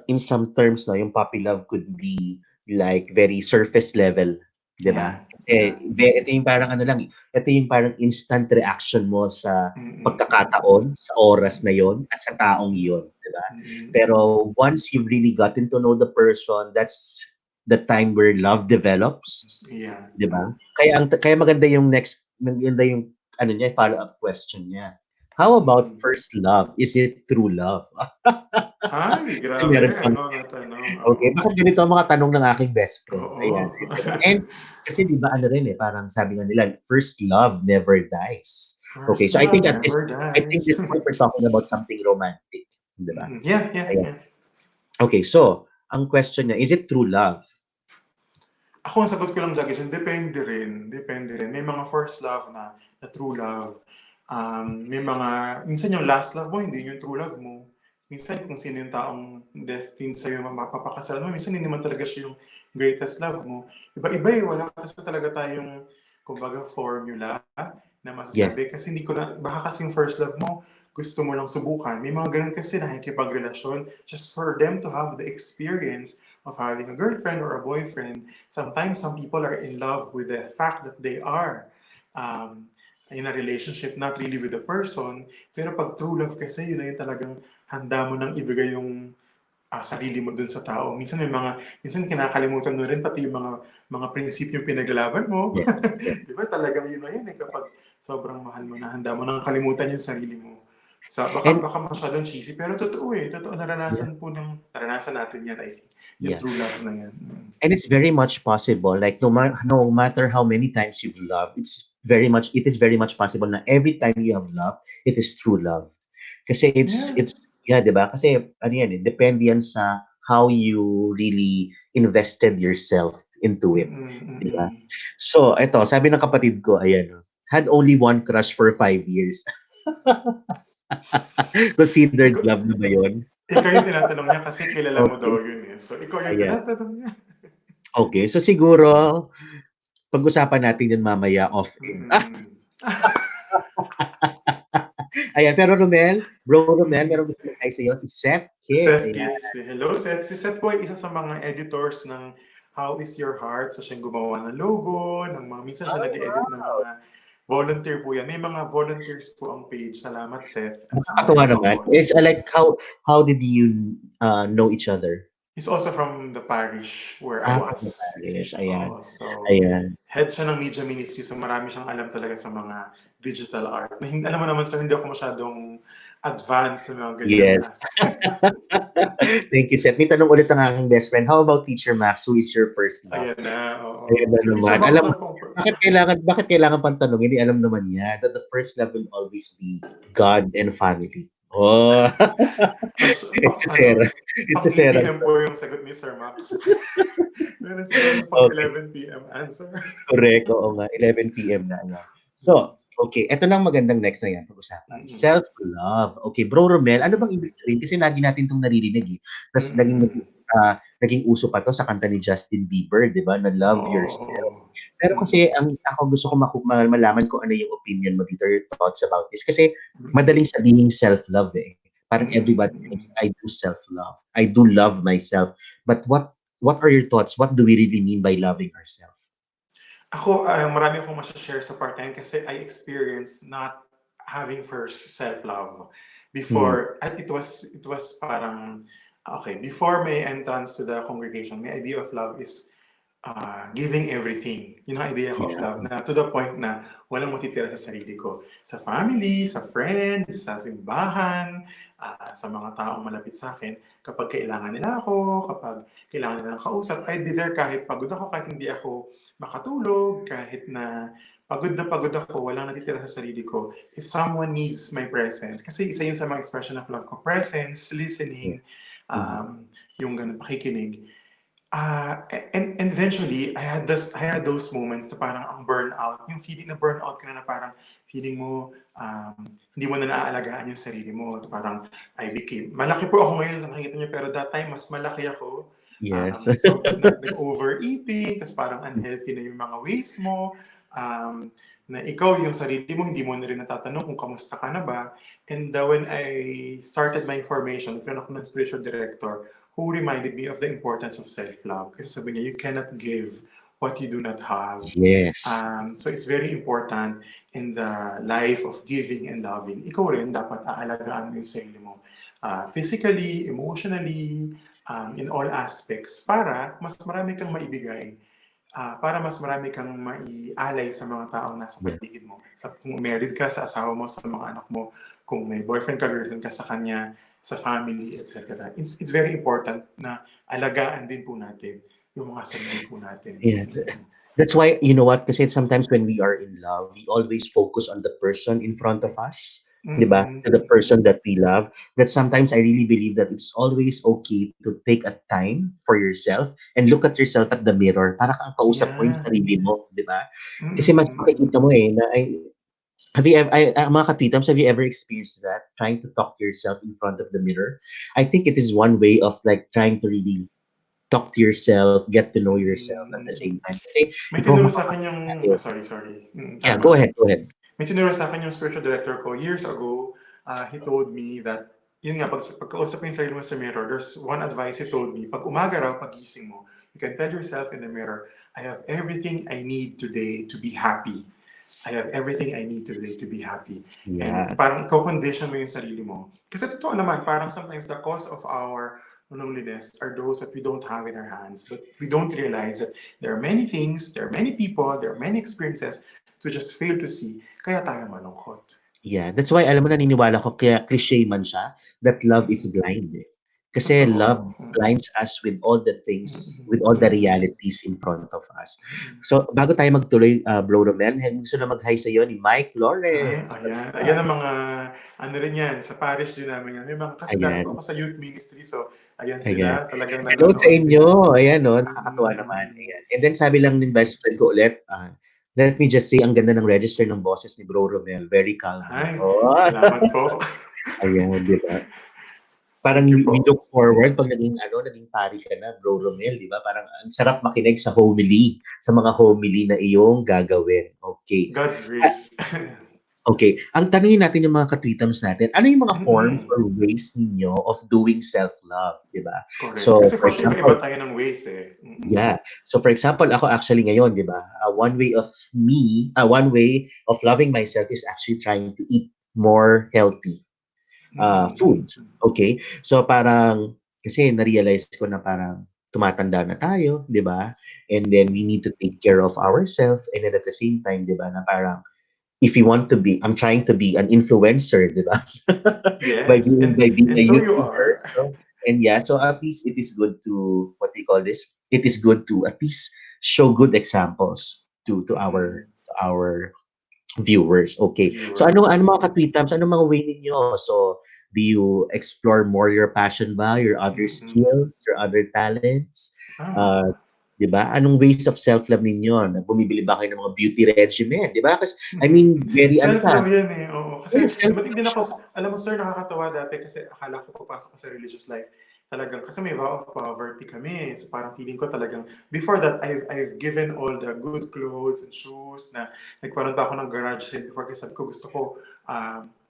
in some terms no, yung puppy love could be like very surface level, 'di ba? Yeah, yeah. Kasi ito yung parang ano lang, ito yung parang instant reaction mo sa Mm-mm, pagkakataon, sa oras na yon at sa taong yon, 'di ba? Pero mm-mm. once you've really gotten to know the person, that's the time where love develops, Yeah. 'di ba? Kaya maganda yung maganda yung ano niya, follow-up question niya. How about Mm-mm. first love? Is it true love? Ay, Kasi grabe meron pang ano na tanong, okay, oo. bakit ganito ang mga tanong ng aking best friend, ayan, Oo. 'di ba? And kasi 'di ba ano rin, eh, parang sabi nga nila, first love never dies. Okay, First so love never I think dies. this point we're talking about something romantic, 'di ba? Mm, yeah, yeah, Ayan. yeah. Okay, so ang question niya, is it true love? Ako ang sagot ko lang lagi diyan, depende rin, depende rin. May mga first love na true love. May mga minsan yung last love mo hindi yung true love mo. Minsan kung sino yung taong destined sa'yo mapapakasalan mo, minsan hindi naman talaga siya yung greatest love mo. Iba-iba eh, wala kasi talaga tayong kumbaga formula na Yes. masasabi kasi hindi ko na, baka kasi yung first love mo, gusto mo lang subukan. May mga ganun kasi nakikipagrelasyon just for them to have the experience of having a girlfriend or a boyfriend. Sometimes some people are in love with the fact that they are um, in a relationship, not really with the person. Pero pag true love kasi, yun na yung talagang handa mo nang ibigay yung sarili mo dun sa tao. Minsan kinakalimutan mo rin pati yung mga prinsipyo pinaglalaban mo. Yes. Yes. Di ba talagang yun na yun eh, kapag sobrang mahal mo na, handa mo nang kalimutan yung sarili mo. And Baka masyadong cheesy, pero totoo eh. Totoo, yeah, naranasan natin yan, I think. Yung yeah. true love na yan. And it's very much possible, like no matter how many times you've loved, it is very much possible na every time you have love, it is true love. Kasi Yeah. it's yeah, 'di ba? Kasi ano yan, eh, depende yan sa how you really invested yourself into it, Mm-mm, 'di ba? mm-mm. So, eto, sabi ng kapatid ko, ayan, oh, had only one crush for 5 years. Considered Ikaw, love na ba 'yon? ikaw yung tinatanong niya kasi kilala mo daw Okay, yun eh. So, ikaw yung ayan. tinatanong niya. Okay, so siguro pag-usapan natin 'yan mamaya off air. Mm-mm. Ayan, pero Bro Romel, meron gusto mag-hi sa'yo, si Seth Kid. Seth Ayan. Kids. Hello, Seth. Si Seth po ay isa sa mga editors ng How Is Your Heart. So, siyang gumawa ng logo, minsan siya nag-edit ng mga volunteer po yan. May mga volunteers po ang page. Salamat, Seth. At sa mga Nakakatuwa iba pang naman. Is volunteers. like how did you know each other? He's also from the parish where I From the was. parish. Ayan. Oh, so Ayan. head siya ng media ministry, so marami siyang alam talaga sa mga digital art. Alam mo naman sir, hindi ako masyadong advanced sa mga ganyang Yes. aspects. Thank you, Seth. May tanong ulit ang aking best friend. How about Teacher Max? Who is your first love? Ayan na, Ayan oo. na Si naman. Teacher Max Alam mo, lang po. bakit kailangan pang tanongin? Hindi alam naman niya that the first love will always be God and family. Oh, Ano, Etchesera. Etchesera. pang-ATM po yung sagot ni Sir Max. Meron siguro siya pang Okay. 11 p.m. answer. Correct, oo nga, 11 PM na, ayan. So, okay, eto na ang magandang next na yan pag-usapan, Mm-mm. self-love. Okay, Bro Romel, ano bang ibig sabihin? Kasi lagi natin 'tong naririnig, eh, ta's Mm-mm. naging uso pa 'to sa kanta ni Justin Bieber, 'di ba, na Love Oo, Yourself. oo. Pero Mm-mm. kasi ako gusto ko malaman kung ano yung opinion mo dito, your thoughts about this. Kasi Mm-mm. madaling sabihin self-love, eh. Parang Mm-mm. everybody thinks, Mm-mm. "I do self-love. I do love myself." But what what are your thoughts? What do we really mean by loving ourselves? Ako, marami akong share sa part na yun kasi I experienced not having first self-love. Hmm. Before, at it was parang, okay, before my entrance to the congregation, my idea of love is giving everything. Yun ang idea ko of Yeah. love na to the point na walang matitira sa sarili ko. Sa family, sa friends, sa simbahan, sa mga taong malapit sa akin. Kapag kailangan nila ako, kapag kailangan nila ng kausap, I'd be there kahit pagod ako, kahit hindi ako makatulog, kahit na pagod ako, walang natitira sa sarili ko. If someone needs my presence, kasi isa yun sa mga expression of love ko, presence, Yeah. listening, Mhm. yung ganun, pakikinig. And eventually, I had those moments na parang ang burnout, yung feeling na burnout ka na parang feeling mo hindi mo na naaalagaan yung sarili mo. Parang malaki po ako ngayon sa nakikita niyo, pero that time mas malaki ako. Yes. So, nag-overeating, tapos parang unhealthy na yung mga ways mo. Na ikaw, yung sarili mo, hindi mo na rin natatanong kung kamusta ka na ba. And when I started my formation, nagkaroon ako ng spiritual director who reminded me of the importance of self-love. Kasi sabi niya, you cannot give what you do not have. Yes. So it's very important in the life of giving and loving. Ikaw rin, dapat aalagaan mo yung sarili mo. Physically, emotionally, in all aspects, para mas marami kang maibigay, para mas marami kang maialay sa mga taong nasa Yeah. paligid mo. Kung married ka, sa asawa mo, sa mga anak mo, kung may boyfriend ka, girlfriend ka sa kanya, sa family, etc. It's very important na alagaan din po natin yung mga sarili po natin. Yeah. That's why, you know what, kasi sometimes when we are in love, we always focus on the person in front of us, di ba? To the person that we love. That sometimes I really believe that it's always okay to take a time for yourself and look at yourself at the mirror para kang kausap mo yung Yeah. sarili mo, di ba? Kasi mas makikita mo eh, na have you ever, mga katitams, have you ever experienced that? Trying to talk to yourself in front of the mirror? I think it is one way of like trying to really talk to yourself, get to know yourself at the same time. Kasi May ikaw tinuro sa akin makakasama yung, tayo. sorry. Yeah, go Tama. ahead, go ahead. May tinuro sa akin yung spiritual director ko years ago. He told me that, yun nga, pagkausap mo yung sarili mo sa mirror, there's one advice he told me. Pag umaga raw, pagising mo, you can tell yourself in the mirror, I have everything I need today to be happy. I have everything I need today to be happy. And Yeah, parang iko-condition mo yung sarili mo. Kasi totoo naman, parang sometimes the cause of our loneliness are those that we don't have in our hands. But we don't realize that there are many things, there are many people, there are many experiences to just fail to see. Kaya tayo malungkot. yeah. That's why, alam mo, naniniwala ko, kaya cliche man siya, that love is blind. Eh. Kasi love Totoo. blinds us with all the things, with all the Mm-mm. realities in front of us. So, bago tayo magtuloy, Bro Romel, gusto na mag-hi sa'yo ni Mike Ay, Lawrence. What's ayan. Ayan up? ang mga, ano rin yan, sa parish din namin yan. May mga, kasi dati po Ayan. ako sa youth ministry, so ayan Ayan. sila, talagang Hello sa nanonood sila. inyo. Ayan, no, nakakatuwa naman. Mm-mm. Ayan. And then sabi lang ng best friend ko ulit, let me just say, ang ganda ng register ng boses ni Bro Romel. Very calming. Ay, Oh, salamat po. ayan, di ba? Parang Thank you we look po. forward pag naging pari ka na, Bro Romel, di ba? Parang ang sarap makinig sa homily, sa mga homily na iyong gagawin. Okay. God's Ah, grace. okay. Ang tanungin natin yung mga katwitams natin, ano yung mga forms Mm-mm. or ways ninyo of doing self-love, di ba? Correct. So, Kasi for for sure, iba-iba example, tayo ng ways eh. Mm-mm. yeah. So for example, ako actually ngayon, 'di ba? One way of loving myself is actually trying to eat more healthy Mm-mm. foods. Okay? So parang kasi na-realize ko na parang tumatanda na tayo, 'di ba? And then we need to take care of ourselves and then at the same time, 'di ba, na parang if you want to be, I'm trying to be an influencer, di ba? Yes, By being and a so you YouTuber. are. So, and yeah, so at least it is good to what do you call this? It is good to at least show good examples to Mm-mm. our viewers. Okay. So Viewers. ano mga katwitams, ano mga way ninyo? So do you explore more your passion ba, your other Mm-mm. skills, your other talents? Uh, Tama. 'Di ba? Anong ways of self-love ninyo? Bumibili ba kayo ng mga beauty regimen, 'di ba? Kasi I Mhm. mean, very ano ka, Self-love yan eh, oo. Kasi yes, dumating self-love din ako, siya. alam mo sir, nakakatawa dati kasi akala ko papasok ko sa religious life. Talagang, kasi may vow of poverty kami. So parang feeling ko talagang, before that, I've given all the good clothes and shoes na nagkaroon pa ako ng garage sale before kasi sabi ko gusto ko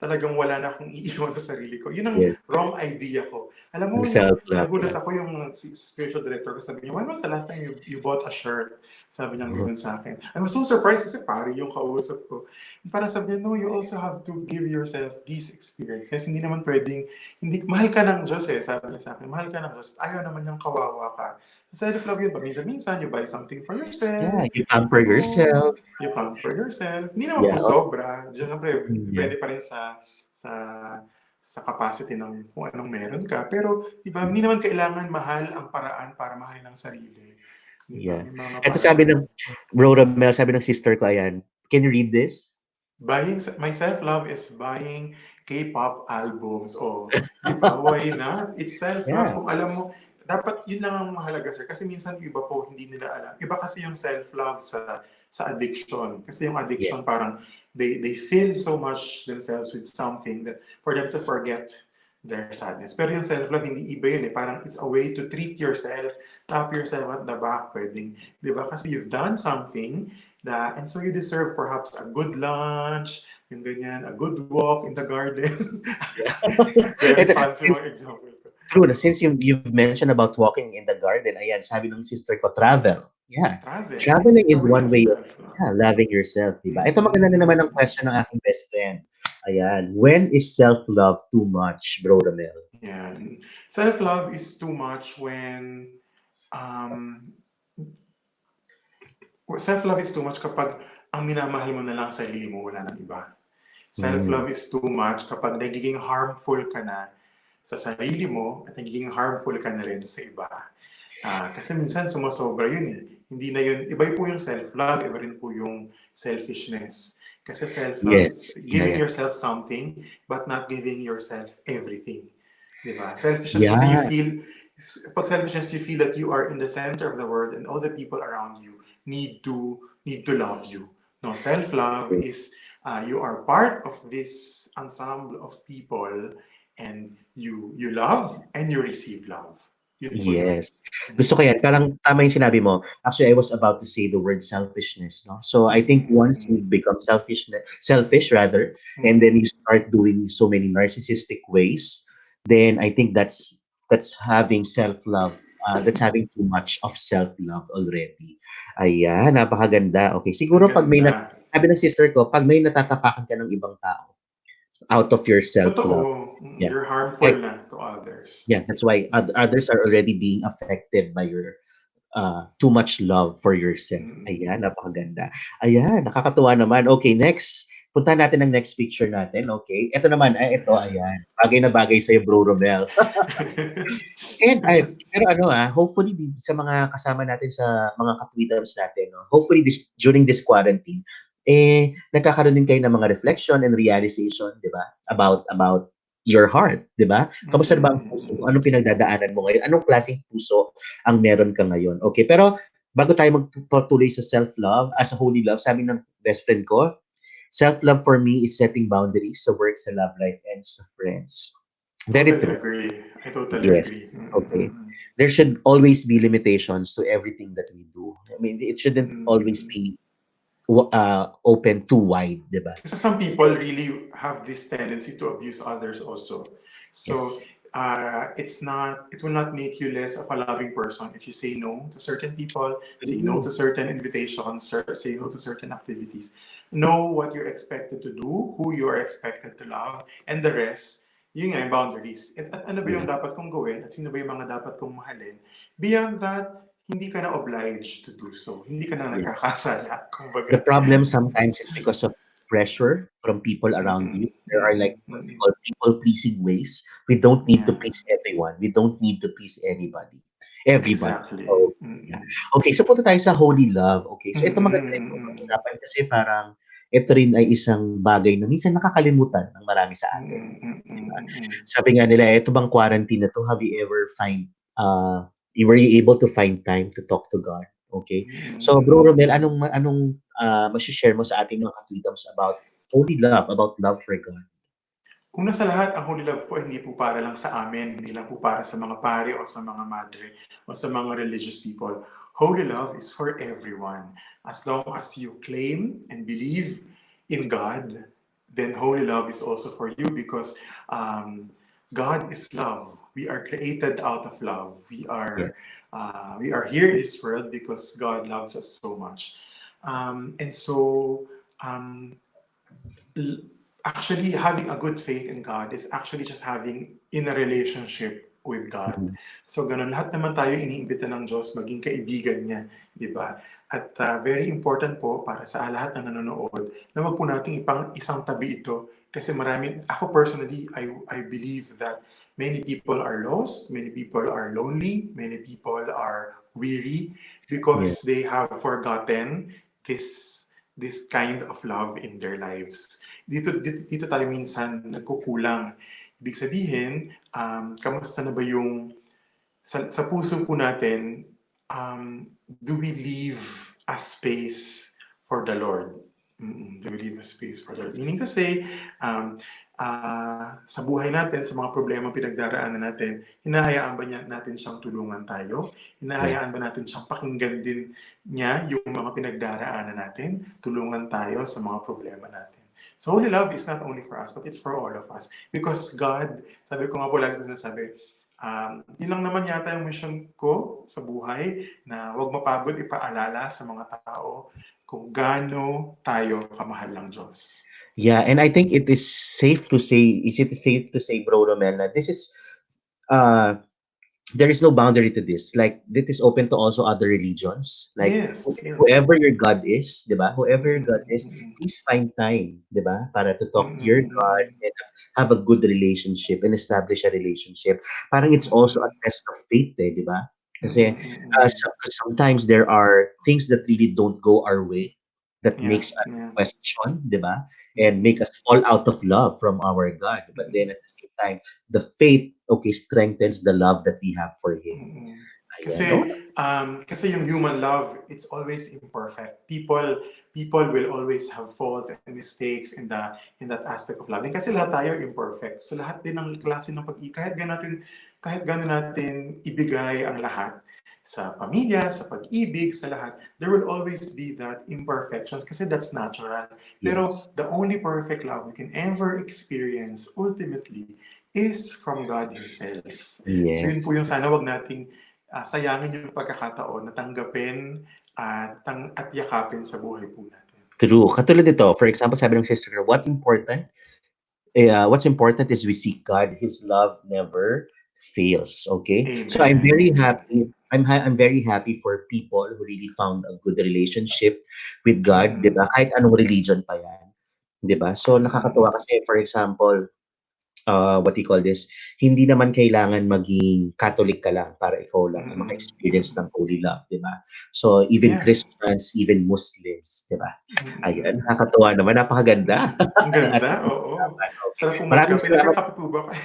talagang wala na akong iiwan sa sarili ko. Yun ang Yes. wrong idea ko. Alam mo, Yung yung self-love. nagulat Yeah. ako yung spiritual director ko, sabi niya, when was the last time you bought a shirt? Sabi niya Oh, ganun sa akin. I was so surprised kasi pare yung kausap ko. Parang sabi niya, no, you also have to give yourself these experiences. Hindi naman pwedeng, hindi, mahal ka ng Diyos eh, sabi niya sa akin, mahal ka ng Diyos. Ayaw naman niyang kawawa ka. So self-love yun, paminsan-minsan, you buy something for yourself, yeah, you pamper yourself. you pamper yourself. Hindi naman Yeah. po sobra. Siyempre, Yeah. depende pa rin sa sa capacity ng kung anong meron ka. Pero, di ba, hindi naman kailangan mahal ang paraan para mahalin ang sarili. Di ba? Yeah. May mga Ito sabi paraan. ng Bro Ramel, sabi ng sister ko, ayan. Can you read this? Buying, my self-love is buying K-pop albums. O, di ba? Why not? It's self-love. Yeah. Kung alam mo, dapat yun lang ang mahalaga, sir. Kasi minsan iba po hindi nila alam. Iba kasi yung self-love sa addiction. Kasi yung Yeah. addiction parang they fill so much themselves with something that for them to forget their sadness. Pero yung self-love, hindi iba yun eh. Parang it's a way to treat yourself, tap yourself at the back, pwedeng. Di ba? Kasi you've done something and so you deserve perhaps a good lunch, yung ganyan, a good walk in the garden. Yeah. Very Ito, fancy mga example ko. true na, since you've mentioned about walking in the garden, ayan, sabi ng sister ko, travel. Yeah. Travel. Traveling It's a is way one of way of self-love. loving yourself, di ba? Ito maganda na naman ang Mm-mm. question ng aking best friend. Ayan, when is self-love too much, Bro Ramel? Yan. Self-love is too much when um, self-love is too much kapag ang minamahal mo na lang sarili mo, wala nang iba. Mm. Self-love is too much kapag nagiging harmful ka na sa sarili mo at nagiging harmful ka na rin sa iba. Kasi minsan sumasobra yun eh. Hindi na yun, iba po yung self-love, iba rin po yung selfishness. Kasi self-love, it's Yes. giving Yeah. yourself something but not giving yourself everything. Diba? Selfishness kasi you Yeah. feel, pag selfishness, you feel that you are in the center of the world and all the people around you need to love you. No, self-love is you are part of this ensemble of people and you love and you receive love. Yun po yun. Yes. Gusto ko yan. Parang tama yung sinabi mo. Actually, I was about to say the word selfishness, no? So I think once you become selfish rather, and then you start doing so many narcissistic ways, then I think that's having self-love. That's having too much of self-love already. Ayan, napakaganda. Okay, Ang siguro pag may ganda. sabi ng sister ko, pag may natatapakan ka ng ibang tao out of your self-love, Totoo. yeah. You're harmful na to others. Yeah, that's why others are already being affected by your too much love for yourself. Ayan, napakaganda. Ayan, nakakatuwa naman. Okay, next. Punta natin ang next picture natin. Okay. Ito naman, ito, Ayan. ayan. Bagay na bagay sa'yo, Bro Romel. And pero hopefully sa mga kasama natin sa mga katwidams natin, no, hopefully during this quarantine, nagkakaroon din kayo ng mga reflection and realization, di ba? About your heart, di ba? Kamusta na ba ang puso mo? Anong pinagdadaanan mo ngayon? Anong klaseng puso ang meron ka ngayon? Okay, pero bago tayo magpatuloy sa self-love, as a holy love, sabi ng best friend ko, self-love for me is setting boundaries sa work, sa love life, and sa friends. Very Totally true. agree. I totally Yes. agree. Okay. There should always be limitations to everything that we do. I mean, it shouldn't always be open too wide, di ba? Kasi some people really have this tendency to abuse others also. So Yes. it will not make you less of a loving person if you say no to certain people, say no to certain invitations, say no to certain activities. Know what you're expected to do, who you are expected to love, and the rest, yun nga yung boundaries. At ano ba yung Yeah. dapat kong gawin at sino ba yung mga dapat kong mahalin. Beyond that, hindi ka na obliged to do so. Hindi ka na Yeah. nagkakasala, The kumbaga. problem sometimes is because of pressure from people around you. There are like what we call people-pleasing ways. We don't need to Yeah, please everyone. We don't need to please anybody. Everybody. exactly. So, yeah. Okay, so punta tayo sa holy love. Okay, so ito maganda ito Mm-mm. pag-usapan kasi parang ito rin ay isang bagay na minsan nakakalimutan ng marami sa atin. Sabi nga nila, ito bang quarantine na to, have you ever were you able to find time to talk to God? Okay. So, Bro Romel, anong share mo sa ating mga katwidams about holy love, about love for God? Una sa lahat, ang Holy Love po hindi po para lang sa amin, hindi lang po para sa mga pari o sa mga madre o sa mga religious people. Holy Love is for everyone. As long as you claim and believe in God, then holy love is also for you because God is love. We are created out of love. Yes. We are here in this world because God loves us so much. And so um, l- actually having a good faith in God is actually just having in a relationship with God. Mhm. So ganun, lahat naman tayo iniimbita ng Diyos maging kaibigan niya, di ba? At very important po para sa lahat na nanonood na wag po nating isang tabi ito kasi marami, ako personally, I believe that many people are lost, many people are lonely, many people are weary Yeah. because they have forgotten this this kind of love in their lives. Dito tayo minsan nagkukulang. Ibig sabihin, kamusta na ba yung sa puso po natin, do we leave a space for the Lord? Do we leave a space for the Lord? Meaning to say, sa buhay natin, sa mga problema pinagdaraanan natin, hinahayaan ba natin siyang tulungan tayo? Yeah. Hinahayaan ba natin siyang pakinggan din niya yung mga pinagdaraanan natin? Tulungan tayo sa mga problema natin. So holy love is not only for us, but it's for all of us. Because God, sabi ko nga po lagi ko sinasabi, yun lang naman yata yung mission ko sa buhay na huwag mapagod ipaalala sa mga tao kung gaano tayo kamahal ng Diyos. Yeah, and I think it is safe to say, Bro Romel, that this is uh there is no boundary to this. Like, this is open to also other religions. Like, Yes, yes. whoever your God is, di ba? Whoever your God Mm-mm, is, mm-mm, please find time, di ba? Para to talk to your mm-mm, God mm-mm, and have a good relationship and establish a relationship. Parang it's also a mm-mm, test of faith, di ba? Kasi mm-mm, mm-mm. 'cause sometimes there are things that really don't go our way that Yeah, makes us yeah. question, di ba? And make Mm-mm, us fall out of love from our God. But then mm-mm, at the same time, the faith, okay, strengthens the love that we have for Him. mm-mm. Ayan. No? Kasi yung human love, it's always imperfect. People will always have faults and mistakes in that aspect of loving. Kasi lahat tayo imperfect. So lahat din ng klase ng kahit gano'n natin ibigay ang lahat sa pamilya, sa pag-ibig, sa lahat, there will always be that imperfections kasi that's natural. Pero Yes. the only perfect love we can ever experience ultimately is from God Himself. So yun Yes. po yung sana wag nating sayangin yung pagkakataon na tanggapin at yakapin sa buhay po natin. True. Katulad nito, for example, sabi ng sister, what's important is we seek God. His love never fails. Okay. So I'm Amen. very Amen. happy. I'm very happy for people who really found a good relationship with God, 'di ba? Mm-mm. Kahit anong religion pa 'yan, 'di ba? So nakakatuwa Mm-mm. kasi, for example, what do you call this, hindi naman kailangan maging Catholic ka lang para ikaw lang ang Mm-mm. maka-experience ng Mm-mm. holy love, 'di ba? So even Yeah. Christians, even Muslims, 'di ba? Ayan, Mm-mm. nakakatuwa naman, napakaganda Mm-mm. Ang ng ganda, ating oo. pag-uusapan. Okay. Sarap pong Maraming magkape. salamat. Nagkakape po ba kayo?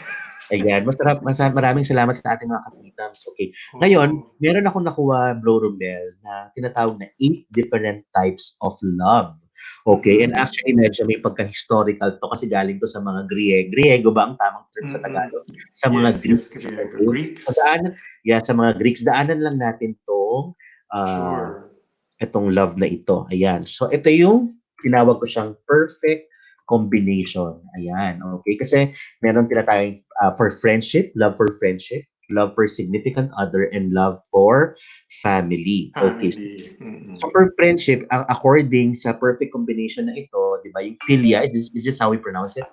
Ayan, maraming salamat sa ating mga kapitams. Okay. Ngayon, Oo. meron akong nakuha, Bro Romel, na tinatawag na 8 different types of love. Okay, and Mm-hmm. actually medyo may pagka-historical to kasi galing to sa mga Griego ba ang tamang term sa Mm-mm. Tagalog? Sa mga Yes, yes, Greeks, Griego. okay? So Greeks. sa mga Greeks, daanan lang natin tong ah, Sure. itong love na ito. Ayan. So ito yung tinawag ko siyang perfect combination. Ayan. Okay. Kasi meron tayong for friendship, love for significant other, and love for family. Okay. Family. So Mm-mm. for friendship, according sa perfect combination na ito, di ba, yung philia, is this how we pronounce it?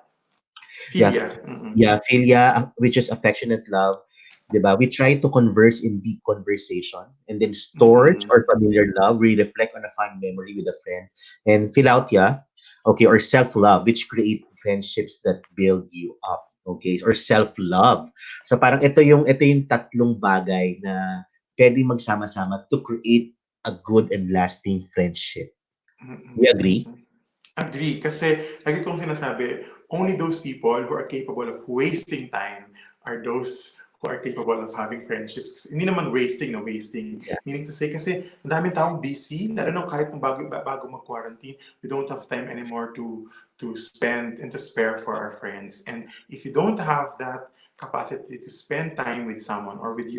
Yeah, Filia. Mm-mm. yeah, philia, which is affectionate love, 'di ba? We try to converse in deep conversation, and then storage Mm-mm. or familiar love, we reflect on a fond memory with a friend, and philautia, okay, or self-love, which create friendships that build you up, okay, or self-love. So parang ito yung tatlong bagay na pwedeng magsama-sama to create a good and lasting friendship. We Mm-mm. agree? Mm-mm. Agree. Kasi lagi kong sinasabi, only those people who are capable of wasting time are those who are capable of having friendships. Kasi hindi naman wasting na wasting. Yeah. Meaning to say, kasi ang daming taong busy, lalo na kahit bago mag-quarantine, we don't have time anymore to spend and to spare for our friends. And if you don't have that capacity to spend time with someone or with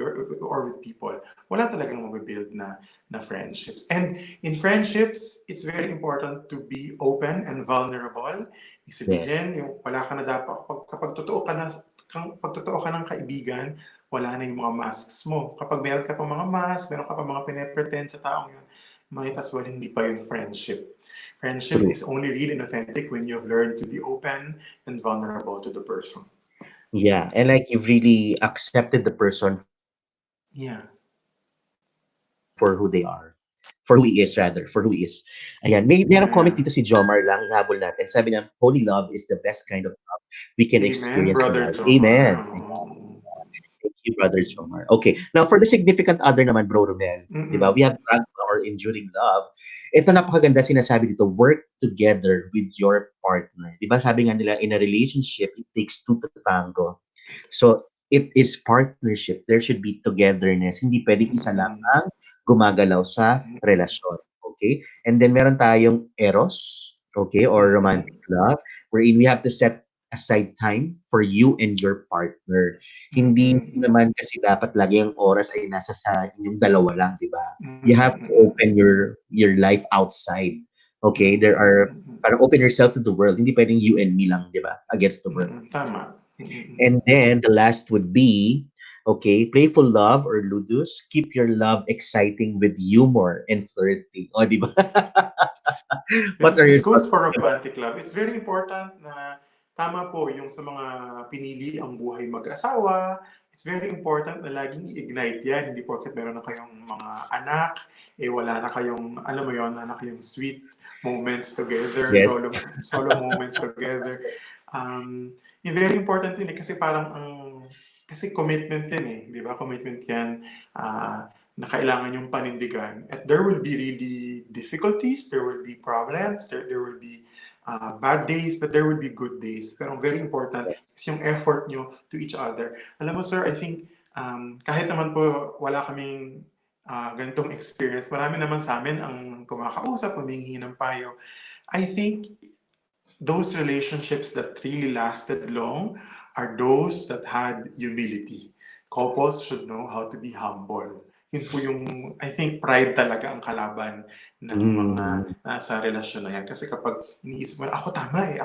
people, wala talagang mabibuild na friendships. And in friendships, it's very important to be open and vulnerable. Yes. Isabihin, yung wala ka na dapat, kapag pag totoo ka ng kaibigan, wala na yung mga masks mo. Kapag meron ka pa mga mask, meron ka pa mga pinepretend sa taong yun, might as well hindi pa yung friendship. Friendship True. is only real and authentic when you've learned to be open and vulnerable to the person. Yeah, and like you've really accepted the person Yeah. for who they are. For who he is, rather. For who he is. Ayan. Merong comment Yeah. dito si Jomar lang, ihabol natin. Sabi niya, holy love is the best kind of love we can Amen, experience in Brother life. Jomar. Amen. Thank you, Brother Jomar. Okay. Now, for the significant other naman, Bro Romel, di ba? We Mm-mm. have pragma or enduring love. Ito napakaganda sinasabi dito, work together with your partner. Di ba? Sabi nga nila, in a relationship, it takes two to tango. So, it is partnership. There should be togetherness. Hindi pwedeng isa lang Mm-mm. ang gumagalaw sa relasyon. Okay? And then meron tayong eros, okay, or Mm-mm. romantic love, wherein we have to set aside time for you and your partner. Hindi Mm-mm. naman kasi dapat lagi ang oras ay nasa sa inyong dalawa lang, di ba? You have to Mm-mm. open your life outside. Okay? There are Mm-mm. parang open yourself to the world. Hindi pwedeng you and me lang, di ba? Against the world. Mm-mm. Tama. Mm-mm. And then the last would be, okay, playful love or ludus. Keep your love exciting with humor and flirting. O, di ba? What are This your goes thoughts for about romantic love. It's very important na tama po yung sa mga pinili ang buhay mag-asawa. It's very important na laging i-ignite yan. Hindi porket meron na kayong mga anak, wala na kayong, alam mo yon, wala na kayong sweet moments together, yes? solo moments together. Yung very important yun kasi parang kasi commitment yan di ba? Commitment yan. Na kailangan yung panindigan. At there will be really difficulties, there will be problems, there will be bad days, but there will be good days. Pero very important is yung effort nyo to each other. Alam mo, sir, I think kahit naman po wala kaming ganitong experience, marami naman sa amin ang kumakausap, humingi ng payo. I think those relationships that really lasted long are those that had humility. Couples should know how to be humble. Yun po yung, I think, pride talaga ang kalaban ng mga Mm, nasa relasyon na yan. Kasi kapag iniisip mo, ako tama,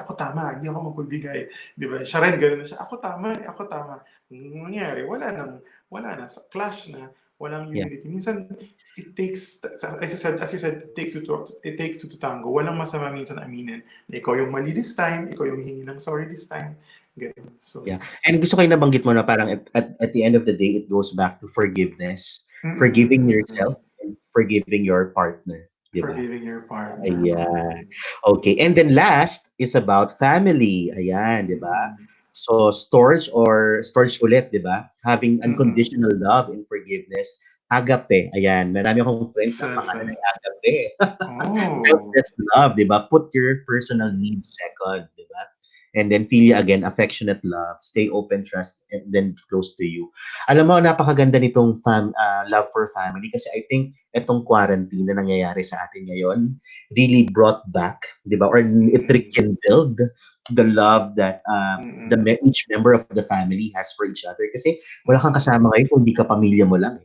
hindi ako magbibigay. Di ba? Siya rin, gano'n na siya, ako tama. Ang nangyari, wala na, clash na, walang yeah. humility. Minsan, it takes, as you said, it takes two to tango. Walang masama minsan aminin na ikaw yung mali this time, ikaw yung hingi ng sorry this time. Ganun. So, Yeah. And gusto ko yung nabanggit mo na parang at the end of the day, it goes back to forgiveness. Forgiving yourself and forgiving your partner. Di ba? forgiving your partner. Ayan. Okay. And then last is about family. Ayan, di ba? So, storage ulit, di ba? Having unconditional love and forgiveness. Agape. Ayan. Marami akong friends na pangalan ay Selfless. agape. Oh. Selfless love, di ba? Put your personal needs second, di ba? And then feel again, affectionate love, stay open, trust, and then close to you. Alam mo, napakaganda nitong love for family kasi I think itong quarantine na nangyayari sa atin ngayon really brought back, di ba? Or it rekindled the love that each member of the family has for each other. Kasi wala kang kasama ngayon kung hindi ka pamilya mo lang.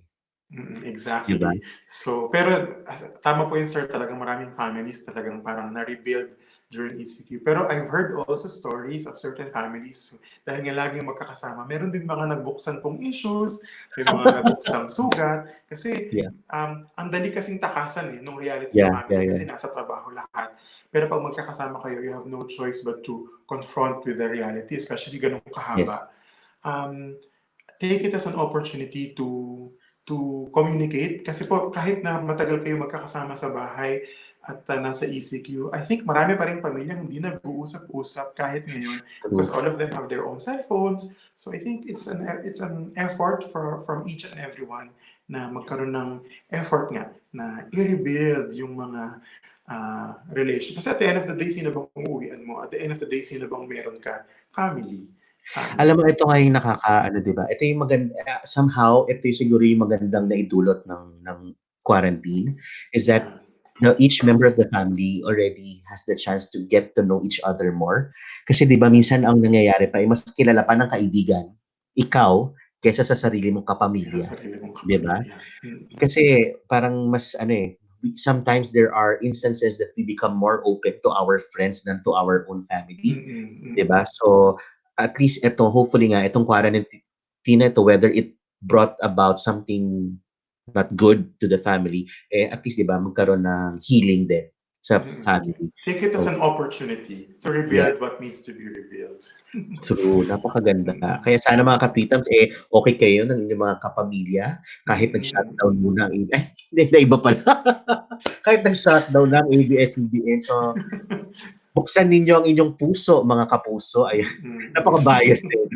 Di ba? Exactly. So, pero tama po yun, sir. Talagang maraming families talagang parang na-rebuild during ECQ. Pero I've heard also stories of certain families dahil nga laging magkakasama. Meron din mga nagbuksan pong issues, may mga nabuksang sugat. Kasi Yeah. ang dali kasing takasan nung reality sa Yeah, family yeah, yeah. kasi nasa trabaho lahat. Pero pag magkakasama kayo, you have no choice but to confront with the reality, especially ganun Yes. kahaba. Take it as an opportunity to communicate kasi po kahit na matagal kayo magkakasama sa bahay at nasa ECQ, I think marami pa rin pamilyang hindi nag-uusap-usap kahit ngayon because True. all of them have their own cell phones. So I think it's an effort from each and everyone na magkaroon ng effort nga na i-rebuild yung mga relation. Kasi at the end of the day, sino bang uuwian mo? At the end of the day, sino bang meron ka? Family. family. Alam mo ito nga yung nakakaano, 'di ba? Ito yung somehow ito yung siguro yung magandang naidulot ng quarantine is that Yeah. each member of the family already has the chance to get to know each other more. Kasi 'di ba minsan ang nangyayari pa, mas kilala pa ng kaibigan, ikaw, kaysa sa sarili mong Kaya kapamilya, sarili mong 'di ba? kapamilya. Mm. Kasi parang mas ano eh, sometimes there are instances that we become more open to our friends than to our own family, Mm, 'di ba? mm. So, at least ito, hopefully nga, itong quarantine na ito, whether it brought about something not good to the family, eh, at least, 'di ba, magkaroon ng healing din sa Mm. family. Take it as Oh, an opportunity to yeah, rebuild what needs to be rebuilt. true. Napakaganda. Mm, Kaya sana mga katitams, eh, okay kayo ng inyong mga kapamilya kahit nag-shutdown mm. muna ang ay, hindi, na iba pala. Kahit nag-shutdown na ang ABS-CBN, so buksan ninyo ang inyong puso, mga kapuso. Ayan, Mm. napaka-bias din.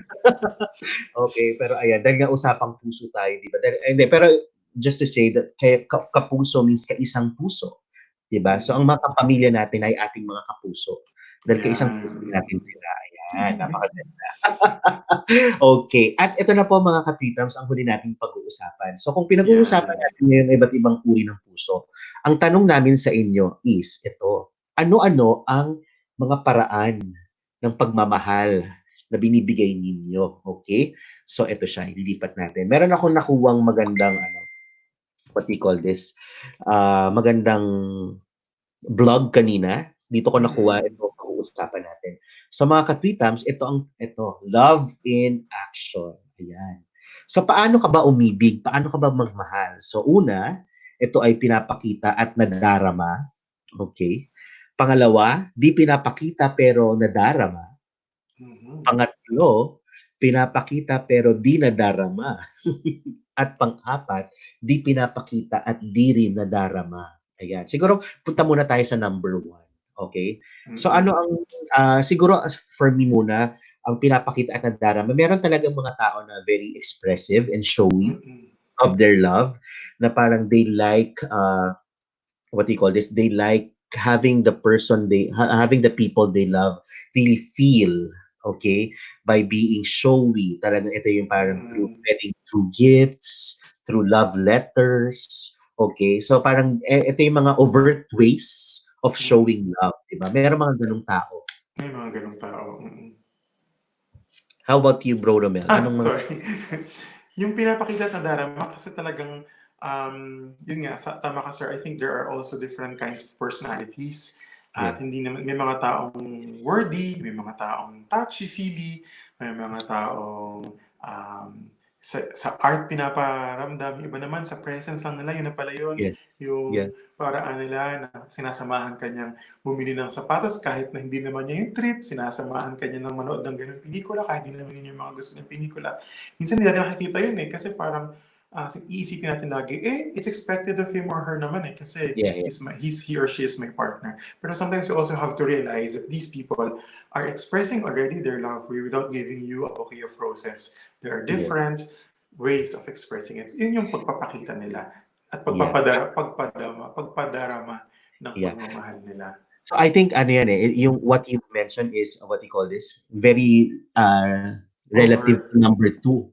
Okay, pero ayan, dahil nga usapang puso tayo, 'di ba? Dahil, hindi, pero just to say that kaya kapuso means kaisang puso, 'di ba? So ang Mm. mga kapamilya natin ay ating mga kapuso. Dahil kaisang puso natin Yan. sila. Ayan, napakaganda. Okay, at ito na po mga katitams ang huli nating pag-uusapan. So kung pinag-uusapan Yan. natin ngayon iba't ibang uri ng puso, ang tanong namin sa inyo is ito, ano-ano ang mga paraan ng pagmamahal na binibigay ninyo? Okay? So ito siya, ililipat natin. Meron akong nakuwang magandang ano, what we call this, magandang vlog kanina. Dito ko nakuha Mm. ito pag-uusapan natin. So mga katwitams, ito, love in action. Ayan. So paano ka ba umibig? Paano ka ba magmahal? So una, ito ay pinapakita at nadarama. Okay? Pangalawa, di pinapakita pero nadarama. Mhm. Pangatlo, pinapakita pero di nadarama. At pang-apat, di pinapakita at di rin nadarama. Ayan. Siguro punta muna tayo sa number 1, okay? So ano Mm. ang, siguro for me muna, ang pinapakita at nadarama, meron talagang mga tao na very expressive and showy Mm. of their love, na parang they like, what do you call this? They like having the people they love really feel, okay, by being showy. Talagang ito yung parang Mm. through gifts, through love letters, okay? So parang ito yung mga overt ways of Mm. showing love, 'di ba? Merong mga ganung tao. May mga ganong tao. Mm. How about you, Bro Romel? Anong mga Sorry. Yung pinapakita na darama kasi talagang, yun nga, tama ka sir, I think there are also different kinds of personalities. yeah, At hindi naman, may mga taong wordy, may mga taong touchy-feely, may mga taong sa art pinaparamdam, yung iba naman sa presence lang nila, yun na pala yun, yes, yeah, yung paraan nila na sinasamahan kanyang bumili ng sapatos kahit na hindi naman niya yung trip, sinasamahan ka niya ng manood ng ganung pelikula kahit hindi naman yun yung mga gusto ng pelikula. Minsan hindi natin nakikita yun eh, kasi parang iisipin natin lagi, eh, it's expected of him or her naman eh, kasi yeah, yeah, he or she is my partner. Pero sometimes you also have to realize that these people are expressing already their love for you without giving you a bouquet of roses. There are yeah, different ways of expressing it. Yun yung pagpapakita nila at yeah, pagpadarama ng yeah. pagmamahal nila. So I think ano yan eh, yung what you mentioned is what you call this, very relative to Over. number two,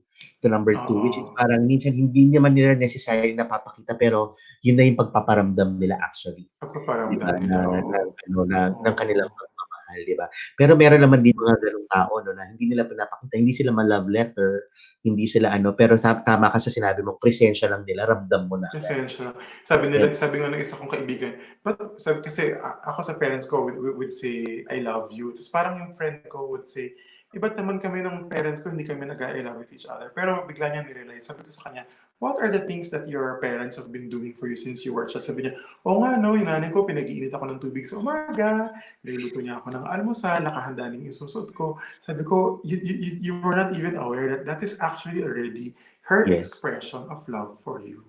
which is Oo. parang minsan hindi naman nila necessarily napapakita pero yun na yung pagpaparamdam nila actually, 'di ba? Pagpaparamdam Na nila, oo. ano ng kanilang Oo. pagmamahal, 'di ba? Pero meron naman din Mm. mga ganung tao no na hindi nila pinapakita, hindi sila ma-love letter, hindi sila ano, pero tama ka sa sinabi mo, presensya lang nila, ramdam mo na agad. Esensya. Yeah, Sabi nga ng isa kong kaibigan, but sabi kasi ako sa parents ko would say, I love you. Tapos parang yung friend ko would say, ba't naman kami ng parents ko, hindi kami nag-I love with each other. Pero bigla niya nirealize, sabi ko sa kanya, what are the things that your parents have been doing for you since you were child? Sabi niya, oo nga no, yung nanay ko, pinag-iinit ako ng tubig sa umaga, niluluto niya ako ng almusal, nakahanda ng isusot ko. Sabi ko, you were not even aware that that is actually already her yes. expression of love for you.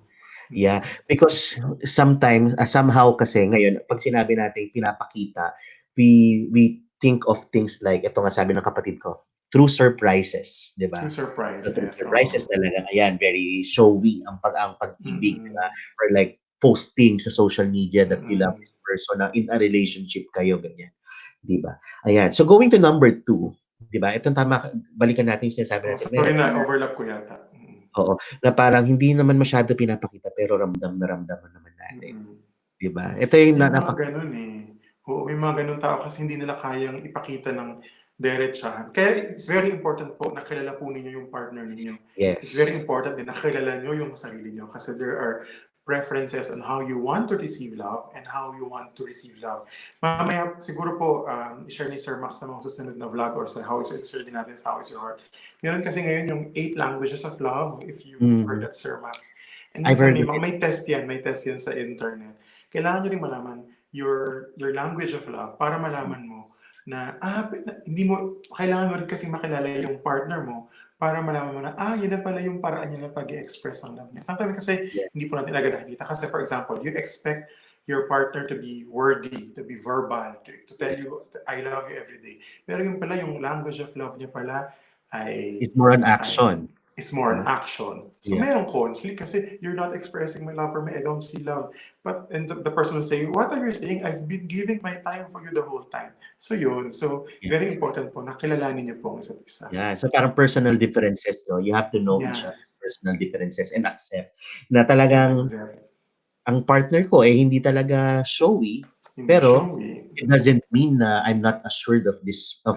Yeah, Mm. because sometimes, somehow kasi ngayon 'pag sinabi nating pinapakita, we think of things like ito nga sabi ng kapatid ko, through surprises, 'di Through ba? So through surprises, surprises oo. talaga ayan, very showy ang pag-ibig, 'di ba? Mm. Or like posting sa social media that you love Mm. this person na in a relationship kayo, ganyan, 'di ba? Ayan, so going to number 2. 'di ba? Itong tama, balikan natin yung sinasabi Oh, natin, sorry meron na na overlap ko yata. oo, na parang hindi naman masyado pinapakita pero ramdam na ramdam naman natin, Mm. 'di ba? Ito yung May na mga napak gano'n, eh. Oo, may mga gano'ng tao kasi hindi nila kayang ipakita ng diretsahan. Kaya it's very important po na kilala po ninyo yung partner ninyo. It's very yes. important din na kilala niyo yung sarili niyo kasi there are preferences on how you want to receive love and how you want to receive love. Mamaya siguro po, i-share ni Sir Max sa mga susunod na vlog or sa How Is Your share din natin sa How Is Your Heart. Meron kasi ngayon yung 8 languages of love, if you've heard Mhm. that, Sir Max. And I've minsan heard of it. may test yan sa internet. Kailangan nyo rin malaman your language of love para malaman mo na, hindi mo, kailangan mo rin kasi makilala yung partner mo para malaman mo na, yun na pala yung paraan niya ng pag-express ng love niya. Sometimes kasi Yeah. hindi po natin agad nakikita. Kasi for example, you expect your partner to be wordy, to be verbal, to tell Yes. you, I love you every day. Pero yung pala, yung language of love niya pala ay It's more on ay action, is 'di more on ba? action. So Yeah. merong conflict kasi you're not expressing my love for me, I don't see love. But and the person will say, what are you saying? I've been giving my time for you the whole time. So yun. So Yeah. very important po na kilalanin niyo po ang isa't isa. Yeah, so parang personal differences, 'no? You have to know each Yeah. other's personal differences and accept na Yeah, talagang exactly. ang partner ko, hindi talaga showy, Hindi pero showy. it doesn't mean na I'm not assured of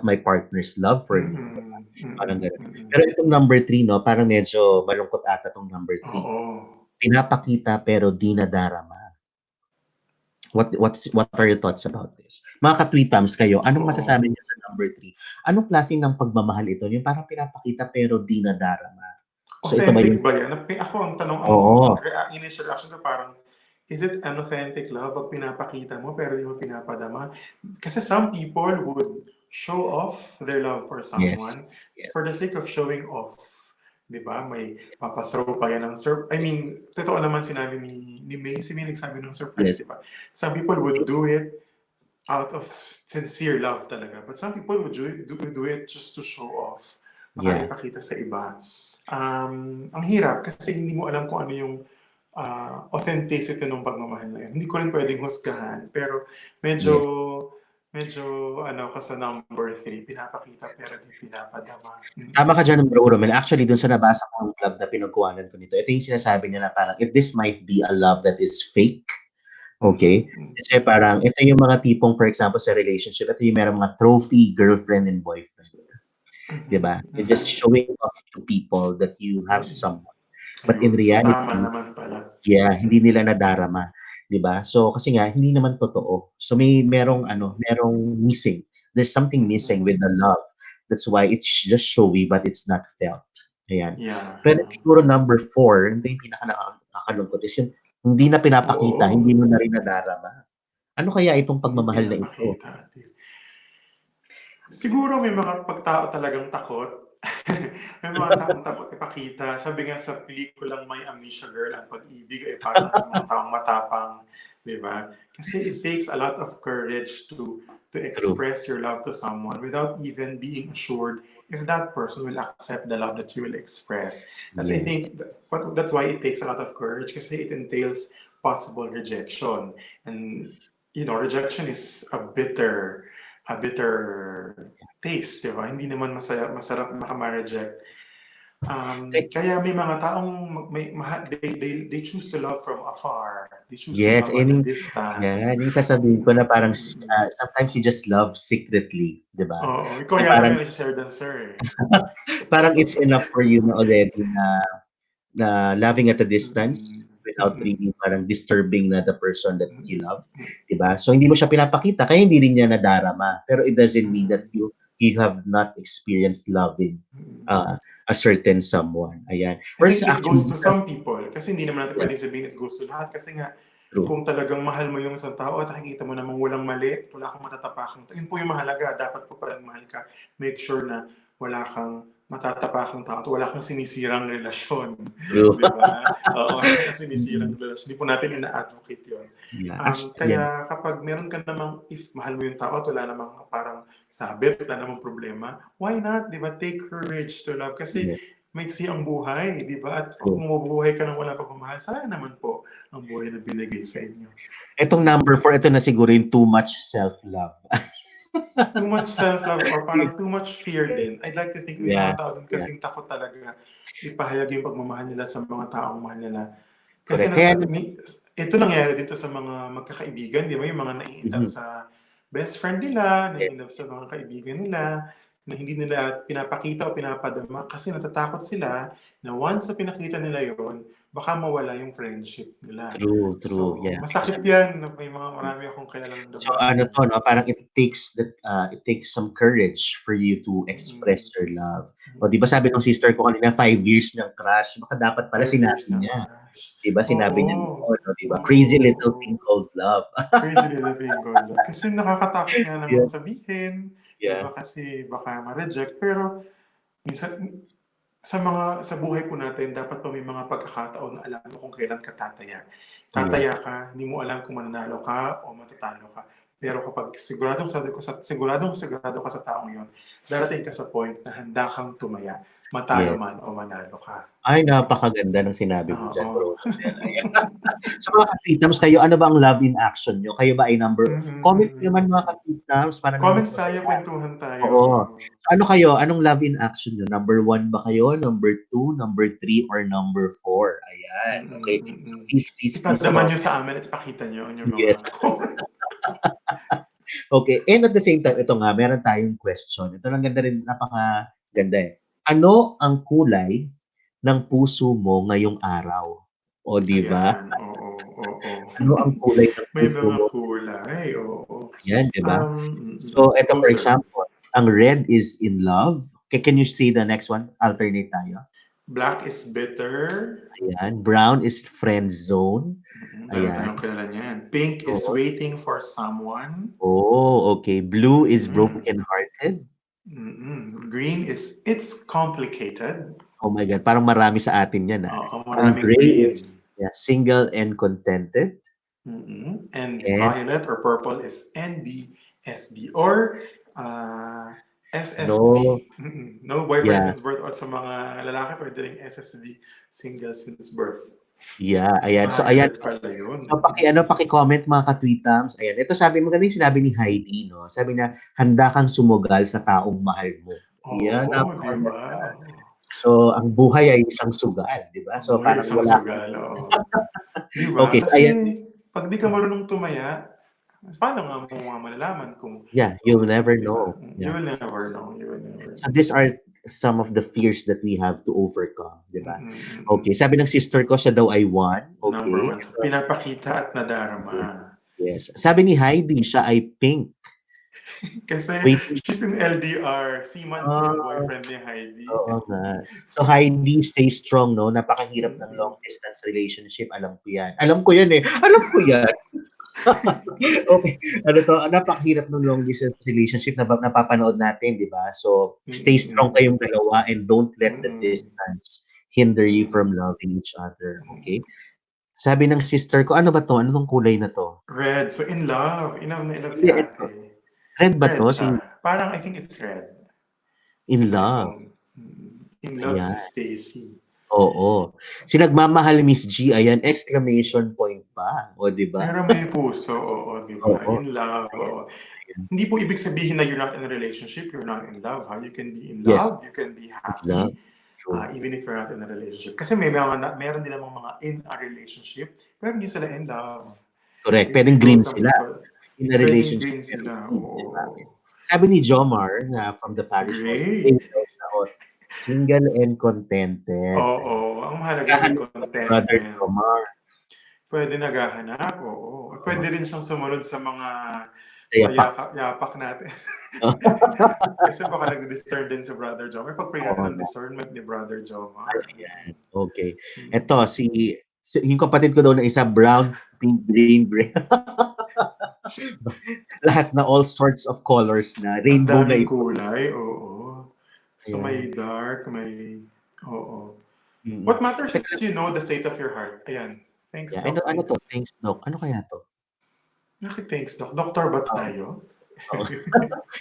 my partner's love for me, 'di ba? Mm-mm. Parang Mm-mm. gano'n. Mm-mm. Pero itong number 3, 'no, parang medyo malungkot ata 'tong number 3. Oo. Pinapakita pero di nadarama. What are your thoughts about this? Mga ka-tweetums kayo, anong masasabi Oo. niyo sa number 3? Anong klase ng pagmamahal ito, yung parang pinapakita pero di nadarama? So ito ba Authentic yung ba yan? Ako ang tanong, ang oo, initial reaction ko parang, is it an authentic love pag pinapakita mo pero di mo pinapadama? Kasi some people would show off their love for yes, someone for the sake yes, of showing off. Di ba? May papathrow pa yan ng I mean, totoo naman sinabi ni May, si May nagsabi ng surprise, yes, di ba? Some people would do it out of sincere love talaga. But some people would do it just to show off. Baka yeah. ipakita sa iba. Ang hirap kasi hindi mo alam kung ano yung authenticity ng pagmamahal na yun. Hindi ko rin pwedeng husgahan. Pero medyo, Yes. medyo ano ka sa number 3, pinapakita pero di pinapadama. Tama ka diyan, Bro Romel. Actually, dun sa nabasa kong vlog na pinagkuhanan ko nito, ito yung sinasabi niya na parang, if this might be a love that is fake, okay? Kasi parang, ito yung mga tipong, for example, sa relationship, ito yung merong mga trophy girlfriend and boyfriend. Diba? You're just showing off to people that you have someone. But in Ayun, so tama reality, naman pala. yeah, hindi nila nadarama, 'di ba? So kasi nga hindi naman totoo. So merong missing. There's something missing with the love. That's why it's just showy but it's not felt. Ayan. Yeah. Pero siguro number 4, ito yung nakakalungkot is yung hindi na pinapakita, hindi Oo. mo na rin nadarama. Ano kaya itong Hindi pagmamahal na ito? pinapakita. Siguro may mga pagtao talagang takot. May mga taong takot ipakita. Sabi nga sa pelikulang My Amnesia Girl, ang pag-ibig ay parang sa mga taong matapang, di ba? Kasi it takes a lot of courage to True. express your love to someone without even being assured if that person will accept the love that you will express. That's I Yes. think that's why it takes a lot of courage kasi it entails possible rejection. And rejection is a bitter taste, di ba? Hindi naman masarap maka-reject. Kaya may mga taong they choose to love from afar. They choose to Yes, love at a yan, distance. yung sasabihin ko na parang sometimes you just love secretly, 'di ba? Oo, ikaw Na yata parang may nag-share dun, sir, eh. parang it's enough for you na already na loving at a distance Mm, without mm, really parang disturbing na the person that you mm, love, 'di ba? So hindi mo siya pinapakita kaya hindi rin niya nadarama. Pero it doesn't mean that mm, you have not experienced loving mm. uh, a certain someone. Ayan. I Or think sa it goes actually to some people kasi hindi naman natin yeah, pwedeng sabihin it goes to lahat kasi nga true. kung talagang mahal mo yung isang tao at nakikita mo namang walang mali, wala kang matatapakang, yun po yung mahalaga. Dapat po palang mahal ka. Make sure na wala kang matatapakang tao at wala kang sinisirang relasyon. True. Di ba? Oo, wala kang sinisirang Mm. relasyon. Hindi po natin ina-advocate yun. Yeah, yeah. Kaya kapag meron ka namang, if mahal mo yung tao at wala namang parang sabit, wala namang problema, why not? Di ba? Take courage to love. Kasi Yes, maiksi ang buhay, di ba? At kung true. mabubuhay ka ng walang pagmamahal, sayang naman po ang buhay na binigay sa inyo. Etong number 4, ito na siguro yung too much self-love. too much self-love or parang too much fear din. I'd like to think may Yeah, mga tao din yeah, kasing takot talaga ipahayag yung pagmamahal nila sa mga taong mahal nila. Kasi correct. Kaya naman ito nangyayari dito sa mga magkakaibigan, di ba? Yung mga nai-inlove mhm, sa best friend nila, yes, nai-inlove sa mga kaibigan nila, na hindi nila pinapakita o pinapadama kasi natatakot sila na once na pinakita nila yon baka mawala yung friendship nila. true, true, So, yeah. masakit yan na may mga marami akong kilalang So babae ano na 'to 'no, parang it takes some courage for you to express mm, your love. O 'di ba mm, sabi nung sister ko kanina 5 years niyang crush, baka dapat pala 5 years sinabi ng niya. crush. 'Di ba sinabi niya Oo, noon, oh, 'di ba? oo, Crazy little oo. thing called love. Crazy Little Gold. Kasi nakakatakot nga naman Yeah, sabihin, 'di yeah, ba? Kasi baka ma-reject. Pero minsan sa buhay po natin dapat pa may mga pagkakataon na alam mo kung kailan ka tataya. yeah, Tataya ka, hindi mo alam kung mananalo ka o matatalo ka. Pero kapag sigurado ka sa taong yon, darating ka sa point na handa kang tumaya, matalo yes. man o manalo ka. Ay, napakaganda ng sinabi mo diyan, Oo. Bro Rodel, ayan. Sa mga ka-Titams, kayo ano ba ang love in action niyo? Kayo ba ay Mm, comment mm, naman mga mm. ka-Titams para naman mas Comments tayo, masaya. kwentuhan tayo. Oo. So, ano kayo? Anong love in action niyo? Number 1 ba kayo, number 2, number 3, or number 4? Ayan, Mm, okay. mm, So, mm. please Ipadama niyo comment. sa amin at ipakita niyo yung mga Yes. Okay, and at the same time, ito nga, meron tayong question. Ito lang ganda rin, napakaganda eh. Ano ang kulay ng puso mo ngayong araw? O, di ba? Ayan, oo, oo. Ano ang kulay ng May puso mga mo? kulay, oo. Ayan, di ba? Mm. So, ito Go, for sir. example, ang red is in love. Okay, can you see the next one? Alternate tayo. Black is bitter. Ayan. Brown is friend zone. Dami Ayan. tayong kilala niyan. Pink is Oo. waiting for someone. Oh, okay. Blue is Mm. broken hearted. Green is it's complicated. Oh my God, parang marami sa atin yan, ah. Oo, Ang maraming gray green. is, yeah, single and contented. And And violet or purple is NBSB or no, SSB. No boyfriend yeah, since birth o sa mga lalaki pwede rin SSB, single since birth. yeah, ayan. So, ayan. Violet pala yun. So, paki-comment mga ka-tweetams. Ayan. Ito sabi, maganda yung sinabi ni Heidi, no? Sabi niya, handa kang sumugal sa taong mahal mo. Yan, Oo, di ba? napakaganda. Oo. So, ang buhay ay isang sugal, di ba? Ang So, buhay parang isang wala. sugal, oo. Di ba? Okay, so Kasi ayan. pag di ka marunong tumaya, paano nga mo nga malalaman Yeah, you'll kung never di ba? know. You Yeah. will never know. You will never So know. these are some of the fears that we have to overcome, di ba? Okay, Mm. sabi ng sister ko, siya daw ay one. Number Okay. one. So, pinapakita at nadarama. Yes. Sabi ni Heidi, siya ay pink. Kasi Waiting. she's in LDR. Seaman po yung Ah, boyfriend ni Heidi. oo nga. So Heidi, stay strong, no? Napakahirap ng long Mm-mm. distance relationship. Alam ko yan. Alam ko yan eh. Alam ko yan. Okay. Ano to? Napakahirap ng long distance relationship na napapanood natin, di ba? So, stay strong Mm-mm. kayong dalawa and don't let the Mm-mm. distance hinder you from Mm-mm. loving each other. Okay? Sabi ng sister ko, ano ba to? Ano tong kulay na to? Red. So, in love. In love na in love Hindi, si ito. ate. Red ba Red to? siya. Parang I think it's red. In In my love. phone. In love si Ayan. Stacy. Oo. Si nagmamahal Miss G, ayan, exclamation point pa. O, di ba? Pero may puso, oo, di ba? Oo. In love, Ayan, oo. ayan. Hindi po ibig sabihin na you're not in a relationship, you're not in love, ha? You can be in Yes. love, you can be In love. happy, True. even if you're not in a relationship. Kasi meron din namang mga in a relationship, pero hindi sila in love. Correct. They Pwedeng go green some sila. people, In a pwedeng relationship, green pero sila, green, di ba? oo. Sabi ni Jomar na from the parish hall, Great. single and contented. Oo, Ayan. ang mahalaga may Naghahanap ako si Brother contentment. Jomar. Pwede naghahanap, oo. At Oo. pwede rin siyang sumunod sa mga Kaya sa pa. yapak natin. Kasi baka nag-discern din si Brother Jomar. Pag-pray Oo natin ng nga. discernment ni Brother Ay, Jomar. ayan. Okay. Eto, Mm. yung kapatid ko daw na isa, brown, pink, green, gray. Lahat na all sorts of colors na. Ang Rainbow na daming ito. kulay, oo. So may Ayan. dark, may... Oo. Mm. What matters is Teka lang. you know the state of your heart. Ayan. Thanks, Yeah. Doc. Ano to? Thanks. Thanks, Doc. Ano kaya to? Bakit thanks, Doc? Doktor ba Oo. tayo? Oo.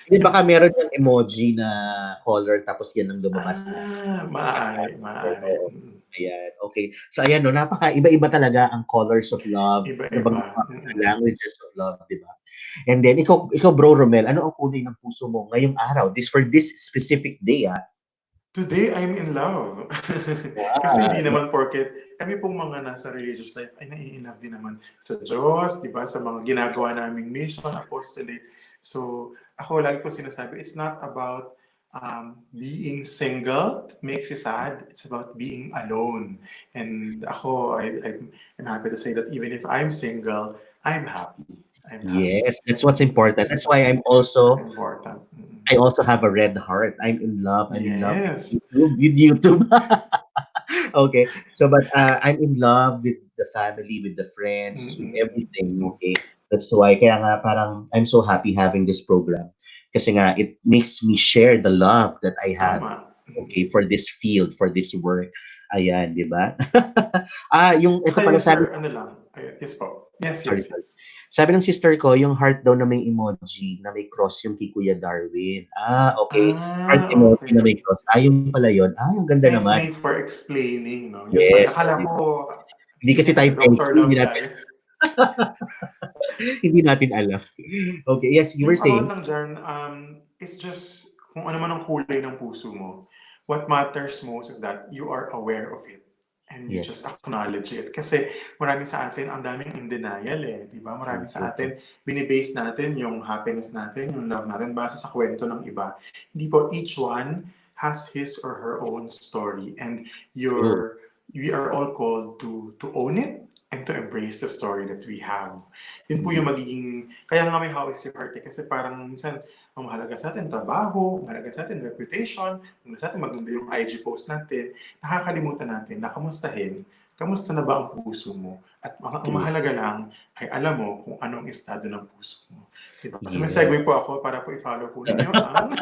Hindi, baka meron yung emoji na color tapos yan ang lumabas na. Maaari, maaari. Oo. Ayan, okay. So ayan 'no, napaka iba-iba talaga ang colors of love, Iba-iba. nabanggit mo ang languages of love, 'di ba? And then, ikaw Bro Romel, ano ang kulay ng puso mo ngayong araw? For this specific day, ah. Today, I'm in love. Kasi Ah, hindi naman porket kami pong mga nasa religious life ay nai-inlove din naman sa Diyos, di ba? Sa mga ginagawa naming mission, apostolate. So, ako lagi ko sinasabi, it's not about being single that makes you sad. It's about being alone. And ako, I'm happy to say that even if I'm single, I'm happy. I'm happy. yes, that's what's important. That's why That's important. Mm. I also have a red heart. I'm in love. I'm in love with Yes. YouTube. With YouTube. Okay. So, but I'm in love with the family, with the friends, with everything. Mm-mm-mm-mm. Okay. That's why, kaya nga parang I'm so happy having this program. Kasi nga, it makes me share the love that I have, Tama. okay, for this field, for this work. Ayan, di ba? Yung, ito Kayo, pala sabi, sir, ano lang. Yes po. Yes, sorry, yes, sorry. yes. Sabi ng sister ko, yung heart daw na may emoji, na may cross yung kay Kuya Darwin. Okay. Heart emoji na may Okay. cross. Yung pala yun. Ang ganda Thanks, naman. Mace, for explaining, no? Yun pala. Yes. Akala ko, Hindi kasi tayo sa Dr. Pensi, Love tayo. hindi natin alam. Okay, yes, you were Yung about saying. lang dyan, it's just kung ano man ang kulay ng puso mo. What matters most is that you are aware of it and you just Yes, acknowledge it. Kasi marami sa atin, ang daming in denial eh. Di ba? true, Marami sa true, true. atin, binibase natin yung happiness natin, yung love natin, base sa kwento ng iba. Hindi po, each one has his or her own story. And True. we are all called to own it and to embrace the story that we have. Yun po yung Mhm. magiging, kaya nga may how is your heart eh, kasi parang minsan, ang mahalaga sa atin, trabaho, mahalaga sa atin, reputation, mahalaga sa atin, maganda yung IG post natin, nakakalimutan natin na kamustahin, kamusta na ba ang puso mo? At ang True. mahalaga lang ay alam mo kung anong estado ng puso mo. Diba? So may Yes. segue po ako para po i-follow po ninyo ang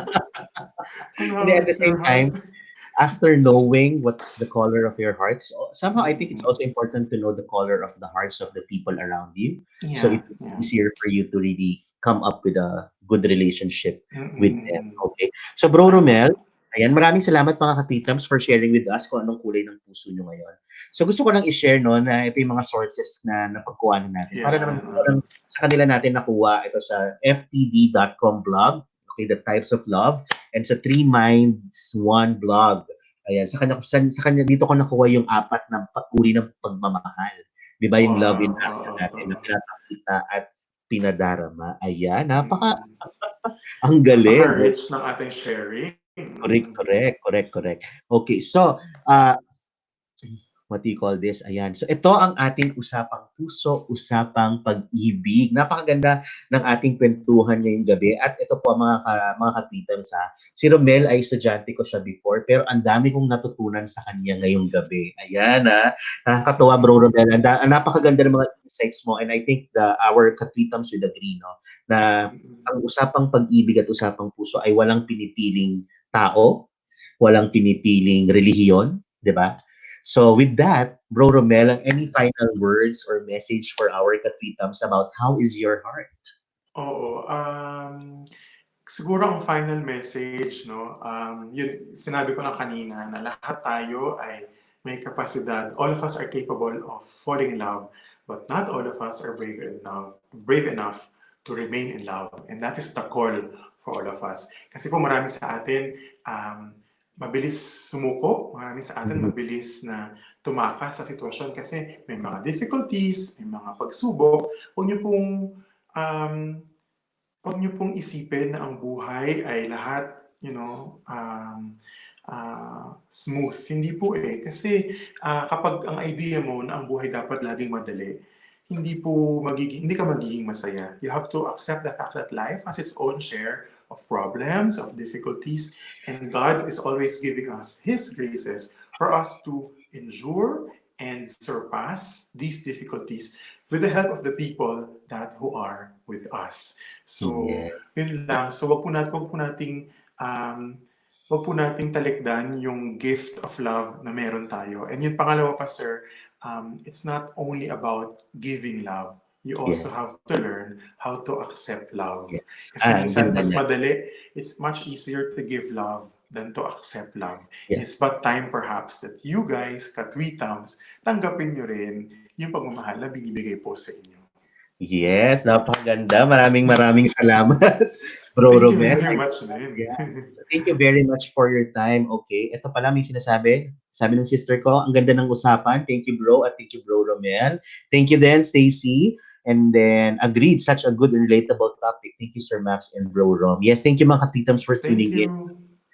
And how at the is same your heart? time, after knowing what's the color of your heart, so somehow I think it's Mm-mm. also important to know the color of the hearts of the people around you. So Yeah, it is yeah. easier for you to really come up with a good relationship with them. Mm-mm. Okay? So Bro Romel, Tama. ayan, maraming salamat mga katitrams for sharing with us kung anong kulay ng puso nyo ngayon. So gusto ko lang i-share no, na ito yung mga sources na napagkuhanan natin. Para naman Yan. parang sa kanila natin nakuha ito sa ftd.com blog, okay, the types of love, and sa Three Minds One blog. Ayan, sa kanya dito ko nakuha yung apat na uri ng pagmamahal. 'Di ba yung love in Wow. action natin na Oo. pinapakita at pinadarama. Ayan, Mm. ang galing. Napaka-rich ng ating sharing. Correct, Mm. correct, correct, correct. Okay, so uh, what do you call this? Ayan. So ito ang ating usapang puso, usapang pag-ibig. Napakaganda ng ating kwentuhan ngayong gabi. At ito po mga katitams ha. Si Romel ay estudyante ko siya before, pero ang dami kong natutunan sa kanya ngayong gabi. Ayan ha. Nakakatuwa bro Romel. Ang napakaganda ng mga insights mo, and I think our katitams would agree no, na Mm. ang usapang pag-ibig at usapang puso ay walang pinipiling tao, walang pinipiling relihiyon, di ba? So with that, Bro Romel, any final words or message for our katwitams about how is your heart? Oo. Siguro ang final message, no, yun, sinabi ko lang kanina na lahat tayo ay may kapasidad. All of us are capable of falling in love, but not all of us are brave enough to remain in love. And that is the call for all of us. Kasi po marami sa atin mabilis sumuko, marami sa atin Mhm. mabilis na tumakas sa sitwasyon kasi may mga difficulties, may mga pagsubok. Huwag niyo pong um, Huwag niyo pong isipin na ang buhay ay lahat, smooth. Hindi po eh. Kasi kapag ang idea mo na ang buhay dapat laging madali, hindi ka magiging masaya. You have to accept the fact that life has its own share of problems, of difficulties, and God is always giving us His graces for us to endure and surpass these difficulties with the help of the people who are with us. So, Yes. yun lang. So, wag po nating talikdan yung gift of love na meron tayo. And yung pangalawa pa, sir, it's not only about giving love. You also Yes. have to learn how to accept love. Yes. Kasi Ang minsan, ganda mas niya. madali, it's much easier to give love than to accept love. Yeah. It's but time perhaps that you guys, katwitams, tanggapin nyo rin yung pagmamahal na binibigay po sa inyo. Yes, napakaganda. Maraming maraming salamat, Bro Thank you Romel. very much din. Yeah. So thank you very much for your time. Okay, ito pala may sinasabi. Sabi ng sister ko, ang ganda ng usapan. Thank you, bro, at thank you, Bro Romel. Thank you then, Stacy. And then, agreed, such a good and relatable topic. Thank you, Sir Max and Bro Rom. Yes, thank you, mga katitams, for Thank tuning in. you.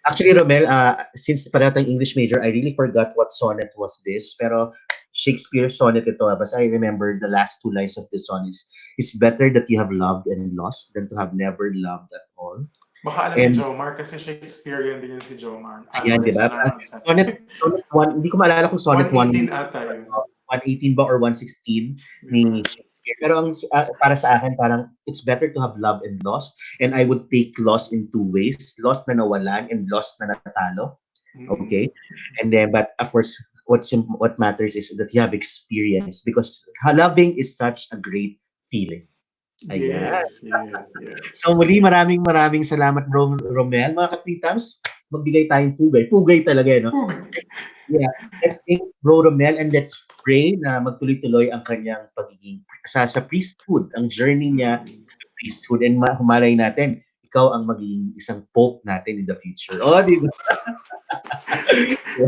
Actually, Romel, since pareho tayong English major, I really forgot what sonnet was this. Pero Shakespeare sonnet ito. But I remember the last two lines of this song is, it's better that you have loved and lost than to have never loved at all. Baka alam ni And Jomar kasi Shakespearean din yun si Jomar. ayan, di Alvarez ba? na sabi. Sonnet, sonnet 1, hindi ko maalala kung sonnet 1, 118 ata yun. 118 ba or 116 Di ba? ni Shakespeare. Pero ang para sa akin, parang it's better to have loved and lost. And I would take lost in two ways. Lost na nawalan and lost na natalo. Okay? Mm. And then, but of course, what matters is that you have experience because loving is such a great feeling. Ayan. Yes, yes, So yes. muli, maraming maraming salamat, Bro Romel. Mga kapitams, magbigay tayong pugay. Pugay talaga, eh, no? Pugay. Yeah. Let's thank Bro Romel and let's pray na magtuloy-tuloy ang kanyang pagiging sa priesthood, ang journey niya Mm. sa priesthood. And humalay natin, ikaw ang magiging isang pope natin in the future. Oh, di ba?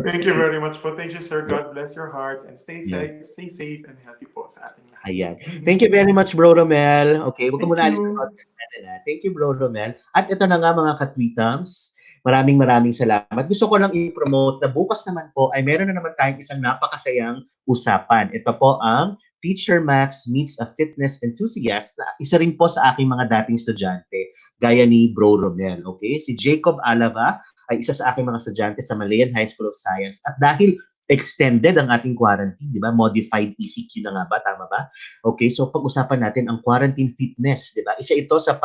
Thank you very much po. Thank you, sir. Yeah. God bless your hearts and Yeah. stay safe and healthy po sa ating lahat. Ayan. Thank you very much, Bro Romel. Okay, huwag ka Thank muna alis ng you. podcast natin. Ha? Thank you, Bro Romel. At ito na nga mga katwitams, maraming maraming salamat. Gusto ko lang i-promote na bukas naman po ay meron na naman tayong isang napakasayang usapan. Ito po ang Teacher Max meets a fitness enthusiast na isa rin po sa aking mga dating estudyante, gaya ni Bro Romel. Okay? Si Jacob Alava ay isa sa aking mga estudyante sa Malayan High School of Science. At dahil extended ang ating quarantine, di ba? Modified ECQ na nga ba? Tama ba? Okay, so pag-usapan natin ang quarantine fitness, 'di ba? Isa ito sa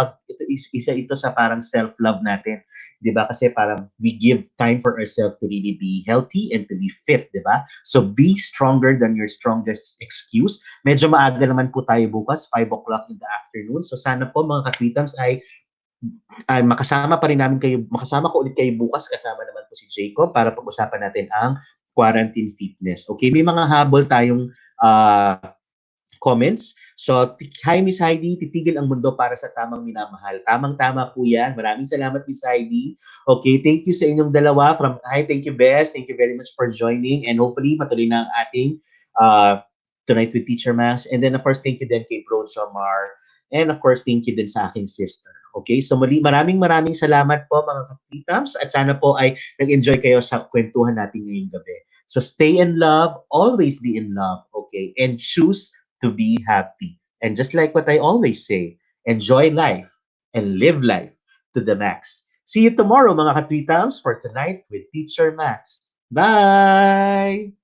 parang self-love natin, 'di ba? Kasi parang we give time for ourselves to really be healthy and to be fit, 'di ba? So be stronger than your strongest excuse. Medyo maaga naman po tayo bukas, 5 o'clock in the afternoon. So sana po mga katwitams ay makasama pa rin namin kayo, makasama ko ulit kayo bukas kasama naman po si Jacob para pag-usapan natin ang quarantine fitness. Okay, may mga habol tayong comments. So, hi Miss Heidi, titigil ang mundo para sa tamang minamahal. Tamang-tama po yan. Maraming salamat Miss Heidi. Okay, thank you sa inyong dalawa. Hi, thank you Bess. Thank you very much for joining. And hopefully, matuloy na ang ating Tonight with Teacher Max. And then of course, thank you din kay Bro Jomar. And of course, thank you din sa aking sister. Okay, so muli, maraming maraming salamat po mga kapitams. At sana po ay nag-enjoy kayo sa kwentuhan natin ngayong gabi. So stay in love, always be in love, okay? And choose to be happy. And just like what I always say, enjoy life and live life to the max. See you tomorrow, mga katwitams, for Tonight with Teacher Max. Bye!